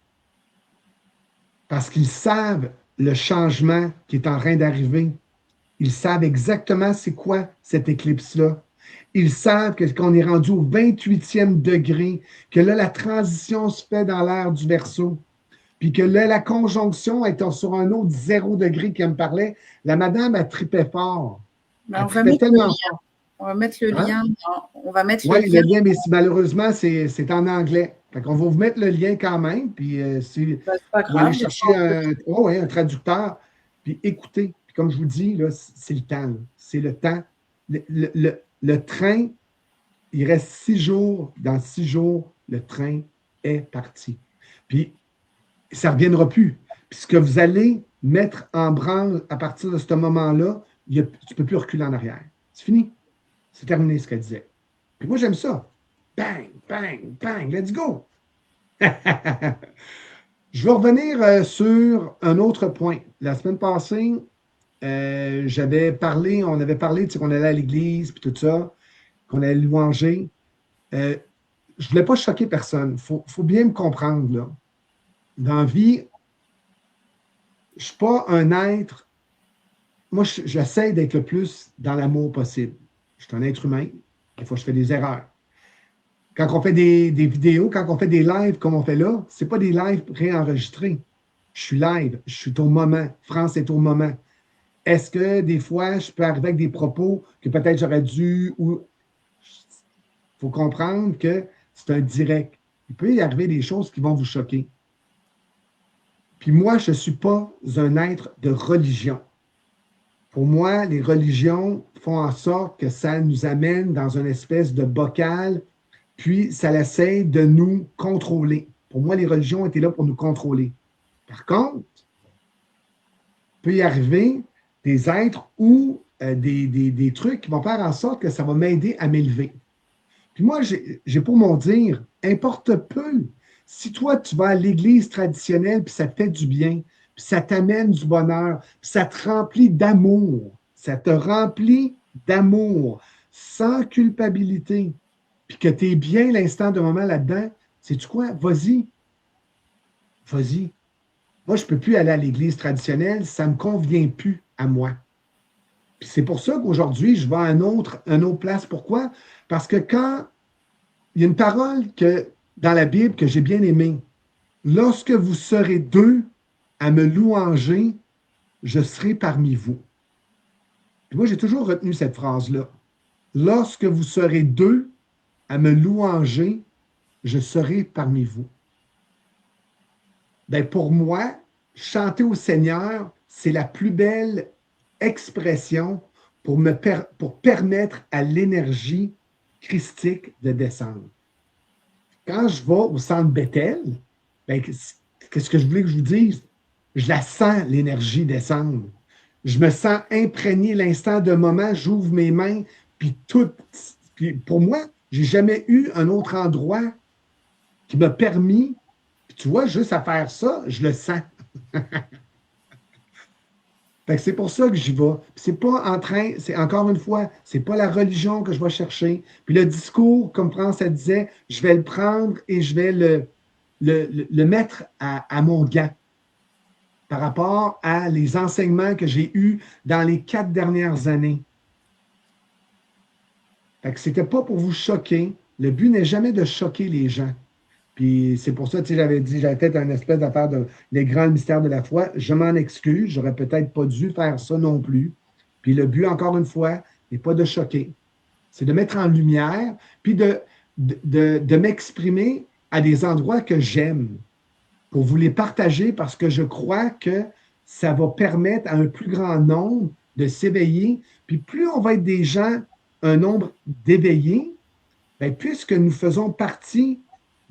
Parce qu'ils savent le changement qui est en train d'arriver. Ils savent exactement c'est quoi cette éclipse-là. Ils savent qu'on est rendu au 28e degré, que là, la transition se fait dans l'ère du Verseau, puis que là, la conjonction est sur un autre 0 degré qui me parlait. La madame a trippé fort. Ben, on va mettre le lien. On va mettre le lien. On va mettre le lien, mais malheureusement, c'est en anglais. Fait qu'on va vous mettre le lien quand même. Puis si vous allez chercher un traducteur, puis écoutez. Puis comme je vous dis, là, c'est le temps. C'est le temps. Le train, il reste 6 jours. Dans 6 jours, le train est parti. Puis ça ne reviendra plus. Puis ce que vous allez mettre en branle à partir de ce moment-là, tu ne peux plus reculer en arrière. C'est fini. C'est terminé ce qu'elle disait. Puis moi, j'aime ça. Bang, bang, bang, let's go! Je vais revenir sur un autre point. La semaine passée, on avait parlé, qu'on allait à l'église, puis tout ça, qu'on allait louanger. Je ne voulais pas choquer personne. Il faut bien me comprendre, là. Dans la vie, je ne suis pas un être. Moi, j'essaie d'être le plus dans l'amour possible. Je suis un être humain. Des fois, je fais des erreurs. Quand on fait des vidéos, quand on fait des lives comme on fait là, ce n'est pas des lives préenregistrés. Je suis live, je suis au moment. France est au moment. Est-ce que des fois, je peux arriver avec des propos que peut-être j'aurais dû ou. Il faut comprendre que c'est un direct. Il peut y arriver des choses qui vont vous choquer. Puis moi, je ne suis pas un être de religion. Pour moi, les religions font en sorte que ça nous amène dans une espèce de bocal, puis ça essaie de nous contrôler. Pour moi, les religions étaient là pour nous contrôler. Par contre, il peut y arriver des êtres ou des trucs qui vont faire en sorte que ça va m'aider à m'élever. Puis moi, j'ai pour mon dire, importe peu. Si toi, tu vas à l'église traditionnelle, puis ça te fait du bien, puis ça t'amène du bonheur, puis ça te remplit d'amour, ça te remplit d'amour, sans culpabilité, puis que tu es bien l'instant de moment là-dedans, sais-tu quoi? Vas-y. Vas-y. Moi, je ne peux plus aller à l'église traditionnelle, ça ne me convient plus à moi. Puis c'est pour ça qu'aujourd'hui, je vais à une autre place. Pourquoi? Parce que quand il y a une parole dans la Bible que j'ai bien aimée, lorsque vous serez 2 à me louanger, je serai parmi vous. Puis moi, j'ai toujours retenu cette phrase-là. Lorsque vous serez 2 à me louanger, je serai parmi vous. Bien, pour moi, chanter au Seigneur, c'est la plus belle expression pour permettre à l'énergie christique de descendre. Quand je vais au centre Bethel, bien, qu'est-ce que je voulais que je vous dise? Je la sens, l'énergie descendre. Je me sens imprégné l'instant de moment, j'ouvre mes mains, puis tout. Puis pour moi, je n'ai jamais eu un autre endroit qui m'a permis, puis tu vois, juste à faire ça, je le sens. C'est pour ça que j'y vais. C'est pas en train, c'est encore une fois, c'est pas la religion que je vais chercher. Puis le discours, comme France elle disait, je vais le prendre et je vais le mettre à mon gant. par rapport à les enseignements que j'ai eus dans les 4 dernières années. Fait que c'était pas pour vous choquer. Le but n'est jamais de choquer les gens. Puis c'est pour ça, tu sais, j'avais dit, j'avais peut-être un espèce d'affaire de les grands mystères de la foi. Je m'en excuse. J'aurais peut-être pas dû faire ça non plus. Puis le but, encore une fois, n'est pas de choquer. C'est de mettre en lumière, puis de m'exprimer à des endroits que j'aime, pour vous les partager parce que je crois que ça va permettre à un plus grand nombre de s'éveiller. Puis plus on va être des gens, un nombre d'éveillés, bien, puisque nous faisons partie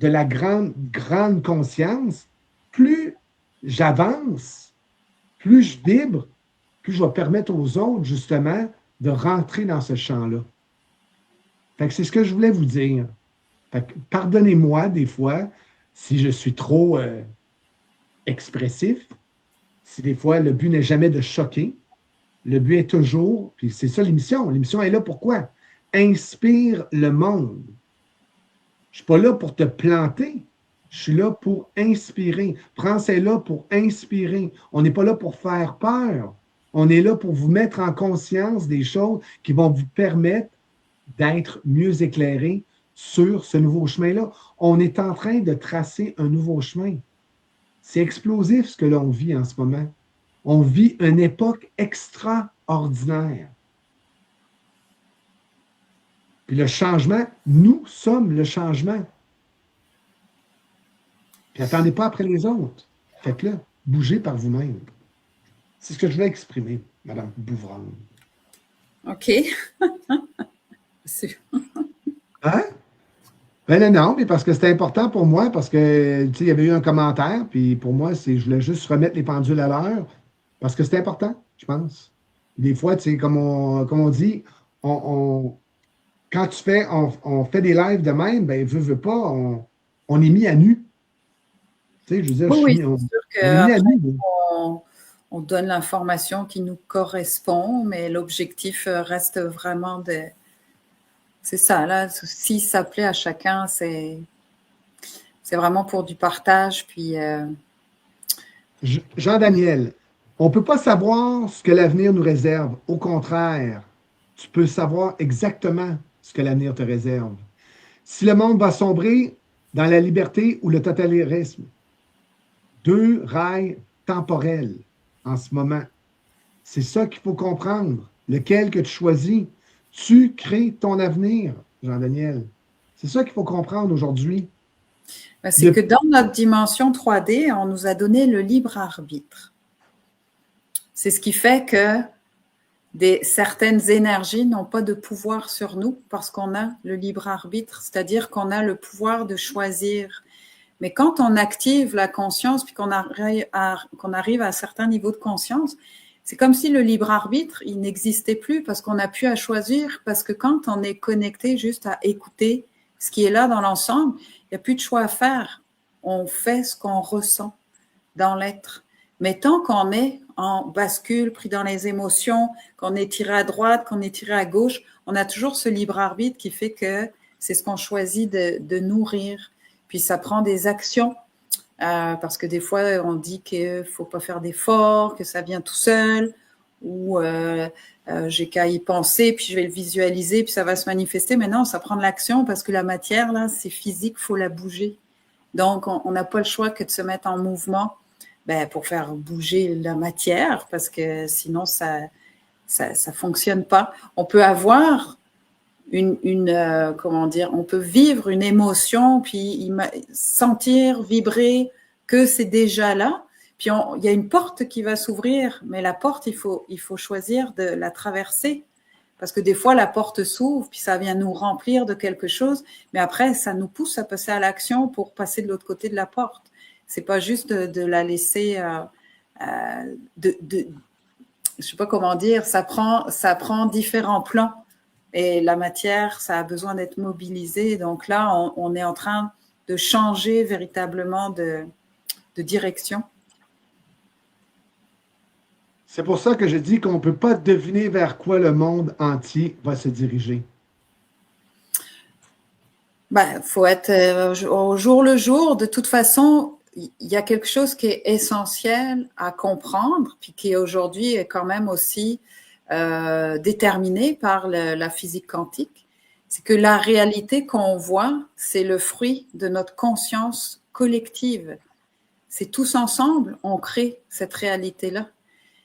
de la grande conscience, plus j'avance, plus je vibre, plus je vais permettre aux autres, justement, de rentrer dans ce champ-là. Fait que c'est ce que je voulais vous dire. Fait que pardonnez-moi des fois si je suis trop expressif, si des fois le but n'est jamais de choquer. Le but est toujours, puis c'est ça l'émission. L'émission est là pourquoi? Inspire le monde. Je ne suis pas là pour te planter. Je suis là pour inspirer. France est là pour inspirer. On n'est pas là pour faire peur. On est là pour vous mettre en conscience des choses qui vont vous permettre d'être mieux éclairés sur ce nouveau chemin-là. On est en train de tracer un nouveau chemin. C'est explosif ce que l'on vit en ce moment. On vit une époque extraordinaire. Puis le changement, nous sommes le changement. Puis attendez pas après les autres. Faites-le. Bougez par vous-même. C'est ce que je voulais exprimer, Mme Bouvron. OK. Hein? Ben non, mais parce que c'était important pour moi, parce que il y avait eu un commentaire, puis pour moi, je voulais juste remettre les pendules à l'heure, parce que c'était important, je pense. Des fois, comme on dit, quand on fait des lives de même, ben, veut pas, on est mis à nu. Tu sais, je veux dire, Oui, c'est on sûr est mis à nu. on donne l'information qui nous correspond, mais l'objectif reste vraiment de... C'est ça, là, si ça plaît à chacun, c'est vraiment pour du partage, puis... Jean-Daniel, on ne peut pas savoir ce que l'avenir nous réserve. Au contraire, tu peux savoir exactement ce que l'avenir te réserve. Si le monde va sombrer dans la liberté ou le totalitarisme, 2 rails temporels en ce moment. C'est ça qu'il faut comprendre. Lequel que tu choisis, tu crées ton avenir, Jean-Daniel. C'est ça qu'il faut comprendre aujourd'hui. C'est que dans notre dimension 3D, on nous a donné le libre arbitre. C'est ce qui fait que certaines énergies n'ont pas de pouvoir sur nous parce qu'on a le libre arbitre, c'est-à-dire qu'on a le pouvoir de choisir. Mais quand on active la conscience puis qu'on arrive à certains niveaux de conscience, c'est comme si le libre arbitre, il n'existait plus parce qu'on n'a plus à choisir, parce que quand on est connecté juste à écouter ce qui est là dans l'ensemble, il n'y a plus de choix à faire. On fait ce qu'on ressent dans l'être. Mais tant qu'on est en bascule, pris dans les émotions, qu'on est tiré à droite, qu'on est tiré à gauche, on a toujours ce libre arbitre qui fait que c'est ce qu'on choisit de nourrir. Puis ça prend des actions, parce que des fois, on dit qu'il ne faut pas faire d'efforts, que ça vient tout seul, ou j'ai qu'à y penser, puis je vais le visualiser, puis ça va se manifester. Mais non, ça prend de l'action, parce que la matière, là, c'est physique, il faut la bouger. Donc, on n'a pas le choix que de se mettre en mouvement pour faire bouger la matière, parce que sinon, ça fonctionne pas. On peut avoir on peut vivre une émotion, puis sentir, vibrer que c'est déjà là. Puis il y a une porte qui va s'ouvrir, mais la porte, il faut choisir de la traverser. Parce que des fois, la porte s'ouvre, puis ça vient nous remplir de quelque chose, mais après, ça nous pousse à passer à l'action pour passer de l'autre côté de la porte. C'est pas juste de la laisser... je sais pas comment dire, ça prend différents plans. Et la matière, ça a besoin d'être mobilisé. Donc là, on est en train de changer véritablement de direction. C'est pour ça que je dis qu'on ne peut pas deviner vers quoi le monde entier va se diriger. Faut être au jour le jour. De toute façon, il y a quelque chose qui est essentiel à comprendre, puis qui aujourd'hui est quand même aussi déterminé par la physique quantique, c'est que la réalité qu'on voit, c'est le fruit de notre conscience collective. C'est tous ensemble, on crée cette réalité-là.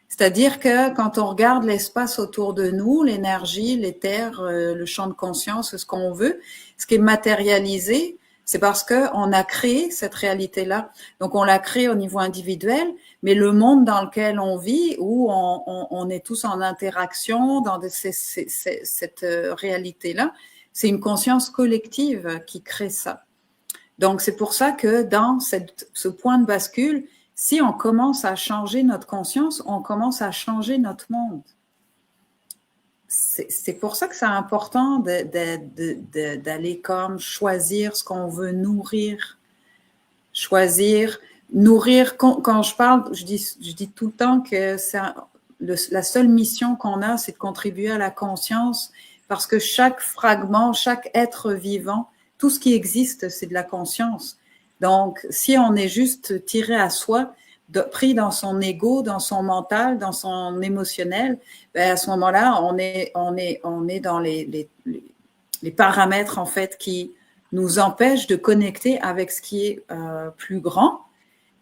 C'est-à-dire que quand on regarde l'espace autour de nous, l'énergie, l'éther, le champ de conscience, ce qu'on veut, ce qui est matérialisé, c'est parce qu'on a créé cette réalité-là. Donc, on l'a créé au niveau individuel, mais le monde dans lequel on vit, où on est tous en interaction dans cette réalité-là, c'est une conscience collective qui crée ça. Donc, c'est pour ça que dans ce point de bascule, si on commence à changer notre conscience, on commence à changer notre monde. C'est pour ça que c'est important d'aller comme choisir ce qu'on veut nourrir. Choisir, nourrir. Quand je parle, je dis tout le temps que la seule mission qu'on a, c'est de contribuer à la conscience, parce que chaque fragment, chaque être vivant, tout ce qui existe, c'est de la conscience. Donc, si on est juste tiré à soi, pris dans son ego, dans son mental, dans son émotionnel, ben à ce moment-là, on est dans les paramètres en fait qui nous empêchent de connecter avec ce qui est plus grand,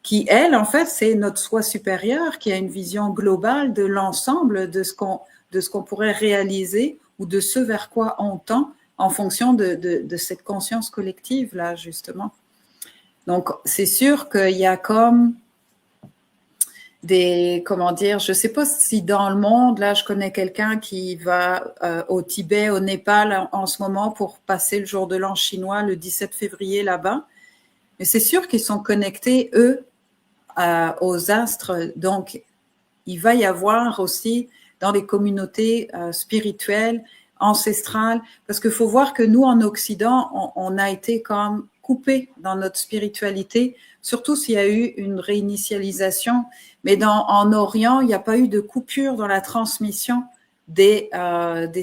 qui elle en fait c'est notre soi supérieur qui a une vision globale de l'ensemble de ce qu'on pourrait réaliser ou de ce vers quoi on tend en fonction de cette conscience collective là justement. Donc c'est sûr qu'il y a comme je sais pas si dans le monde, là, je connais quelqu'un qui va au Tibet, au Népal en ce moment pour passer le jour de l'an chinois le 17 février là-bas. Mais c'est sûr qu'ils sont connectés, eux, aux astres. Donc, il va y avoir aussi dans les communautés spirituelles, ancestrales, parce qu'il faut voir que nous, en Occident, on a été comme coupés dans notre spiritualité, surtout s'il y a eu une réinitialisation. Mais en Orient, il n'y a pas eu de coupure dans la transmission des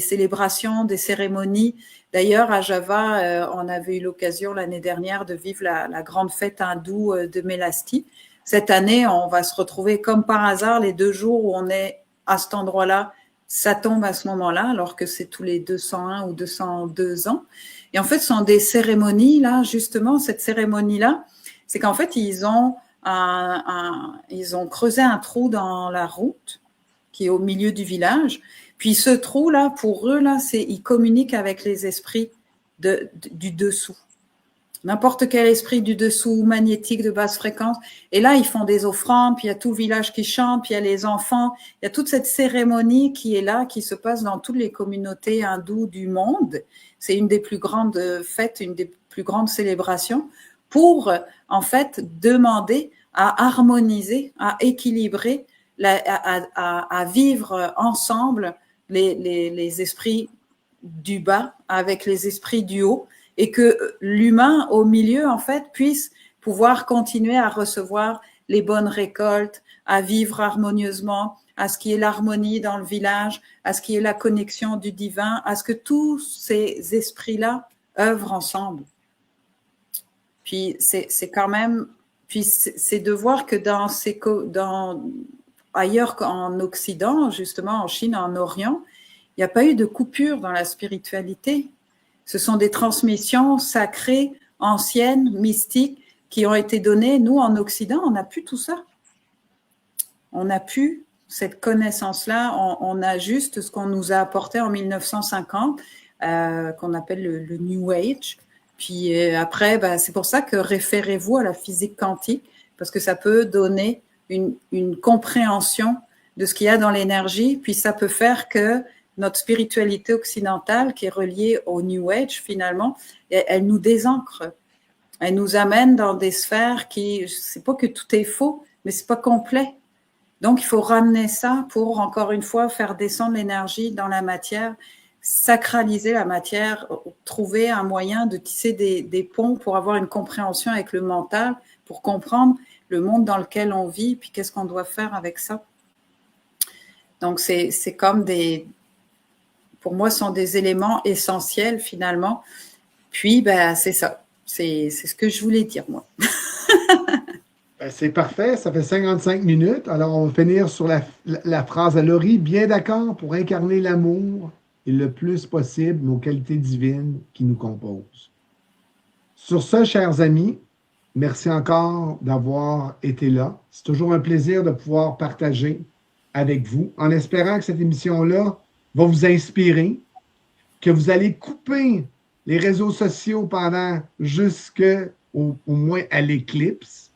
célébrations, des cérémonies. D'ailleurs, à Java, on avait eu l'occasion l'année dernière de vivre la grande fête hindoue de Melasti. Cette année, on va se retrouver comme par hasard les 2 jours où on est à cet endroit-là. Ça tombe à ce moment-là, alors que c'est tous les 201 ou 202 ans. Et en fait, ce sont des cérémonies, là, justement, cette cérémonie-là, c'est qu'en fait, ils ont creusé un trou dans la route qui est au milieu du village. Puis ce trou-là, pour eux, là, ils communiquent avec les esprits du dessous. N'importe quel esprit du dessous, magnétique, de basse fréquence. Et là, ils font des offrandes, puis il y a tout le village qui chante, puis il y a les enfants. Il y a toute cette cérémonie qui est là, qui se passe dans toutes les communautés hindoues du monde. C'est une des plus grandes fêtes, une des plus grandes célébrations pour, en fait, demander à harmoniser, à équilibrer, à vivre ensemble les esprits du bas avec les esprits du haut, et que l'humain au milieu, en fait, puisse pouvoir continuer à recevoir les bonnes récoltes, à vivre harmonieusement, à ce qui est l'harmonie dans le village, à ce qui est la connexion du divin, à ce que tous ces esprits-là œuvrent ensemble. Puis c'est quand même, puis c'est de voir que ailleurs qu'en Occident, justement en Chine, en Orient, il n'y a pas eu de coupure dans la spiritualité. Ce sont des transmissions sacrées, anciennes, mystiques, qui ont été données. Nous, en Occident, on n'a plus tout ça. On n'a plus cette connaissance-là. On a juste ce qu'on nous a apporté en 1950, qu'on appelle le New Age. Puis après, c'est pour ça que référez-vous à la physique quantique, parce que ça peut donner une compréhension de ce qu'il y a dans l'énergie, puis ça peut faire que notre spiritualité occidentale, qui est reliée au New Age, finalement, elle nous désancre. Elle nous amène dans des sphères c'est pas que tout est faux, mais c'est pas complet. Donc, il faut ramener ça pour, encore une fois, faire descendre l'énergie dans la matière, sacraliser la matière, trouver un moyen de tisser des ponts pour avoir une compréhension avec le mental, pour comprendre le monde dans lequel on vit, puis qu'est-ce qu'on doit faire avec ça. Donc, c'est comme pour moi, sont des éléments essentiels finalement. Puis, c'est ça. C'est ce que je voulais dire, moi. Ben, c'est parfait, ça fait 55 minutes. Alors, on va finir sur la phrase à Laurie. Bien d'accord pour incarner l'amour et le plus possible nos qualités divines qui nous composent. Sur ce, chers amis, merci encore d'avoir été là. C'est toujours un plaisir de pouvoir partager avec vous, en espérant que cette émission-là va vous inspirer, que vous allez couper les réseaux sociaux pendant au moins à l'éclipse,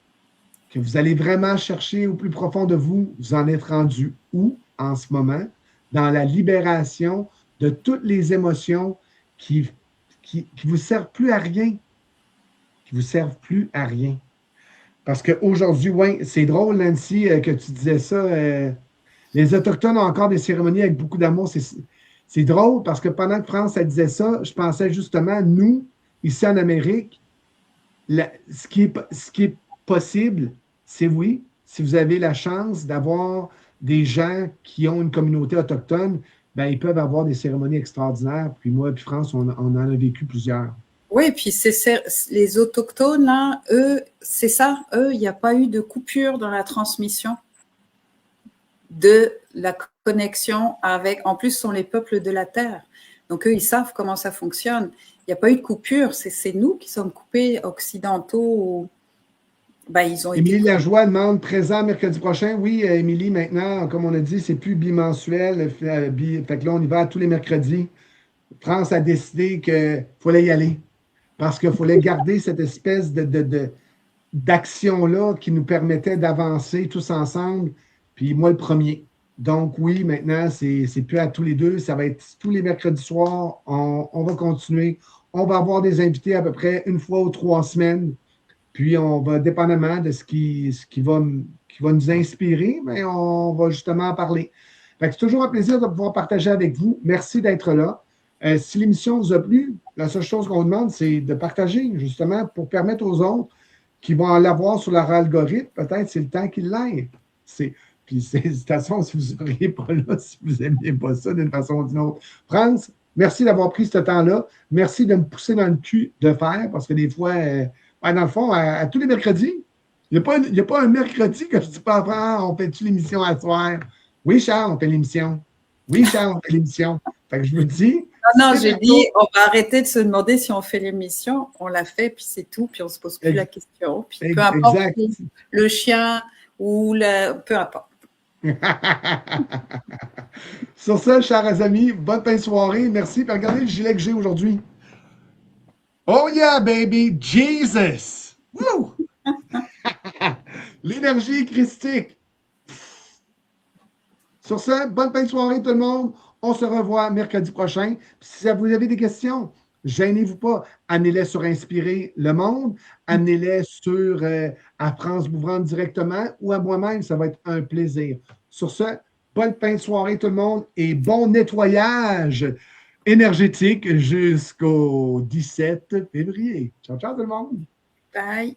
que vous allez vraiment chercher au plus profond de vous, vous en êtes rendu où en ce moment, dans la libération de toutes les émotions qui vous servent plus à rien, qui vous servent plus à rien. Parce qu'aujourd'hui, oui, c'est drôle, Nancy, que tu disais ça. Les Autochtones ont encore des cérémonies avec beaucoup d'amour. C'est drôle parce que pendant que France elle disait ça, je pensais justement, nous, ici en Amérique, ce qui est possible, c'est oui, si vous avez la chance d'avoir des gens qui ont une communauté autochtone, ben, ils peuvent avoir des cérémonies extraordinaires. Puis moi et France, on en a vécu plusieurs. Oui, puis les Autochtones, là, eux, c'est ça. Eux, il n'y a pas eu de coupure dans la transmission de la connexion avec, en plus, ce sont les peuples de la Terre. Donc, eux, ils savent comment ça fonctionne. Il n'y a pas eu de coupure. C'est nous qui sommes coupés, occidentaux. Ben, ils ont Émilie été... Lajoie demande présent mercredi prochain. Oui, Émilie, maintenant, comme on a dit, c'est plus bimensuel. Fait que là, on y va tous les mercredis. France a décidé qu'il fallait y aller parce qu'il fallait garder cette espèce d'action-là qui nous permettait d'avancer tous ensemble. Puis moi, le premier. Donc oui, maintenant, c'est plus à tous les deux. Ça va être tous les mercredis soirs. On va continuer. On va avoir des invités à peu près une fois ou 3 semaines. Puis on va, dépendamment de ce qui va nous inspirer, mais on va justement en parler. Fait que c'est toujours un plaisir de pouvoir partager avec vous. Merci d'être là. Si l'émission vous a plu, la seule chose qu'on vous demande, c'est de partager, justement, pour permettre aux autres qui vont l'avoir sur leur algorithme, peut-être c'est le temps qu'ils l'aient. Puis, de toute façon, si vous ne seriez pas là, si vous n'aimiez pas ça d'une façon ou d'une autre. France, merci d'avoir pris ce temps-là. Merci de me pousser dans le cul de faire, parce que des fois, dans le fond, à tous les mercredis, il n'y a pas un mercredi que je ne dis pas avant, on fait-tu l'émission à soir? Oui, Charles, on fait l'émission. Oui, Charles, on fait l'émission. Fait que je me dis. Non, j'ai dit, on va arrêter de se demander si on fait l'émission. On l'a fait, puis c'est tout, puis on ne se pose plus la question. Puis peu importe le chien ou peu importe. Sur ça, chers amis, bonne fin de soirée. Merci. Puis regardez le gilet que j'ai aujourd'hui. Oh yeah, baby! Jesus! Woo! L'énergie christique. Sur ça, bonne fin de soirée tout le monde. On se revoit mercredi prochain. Puis si vous avez des questions, gênez-vous pas. Amenez-les sur Inspirer le monde. Amenez-les sur à France Bouvrande directement ou à moi-même. Ça va être un plaisir. Sur ce, bonne fin de soirée tout le monde et bon nettoyage énergétique jusqu'au 17 février. Ciao, ciao tout le monde. Bye.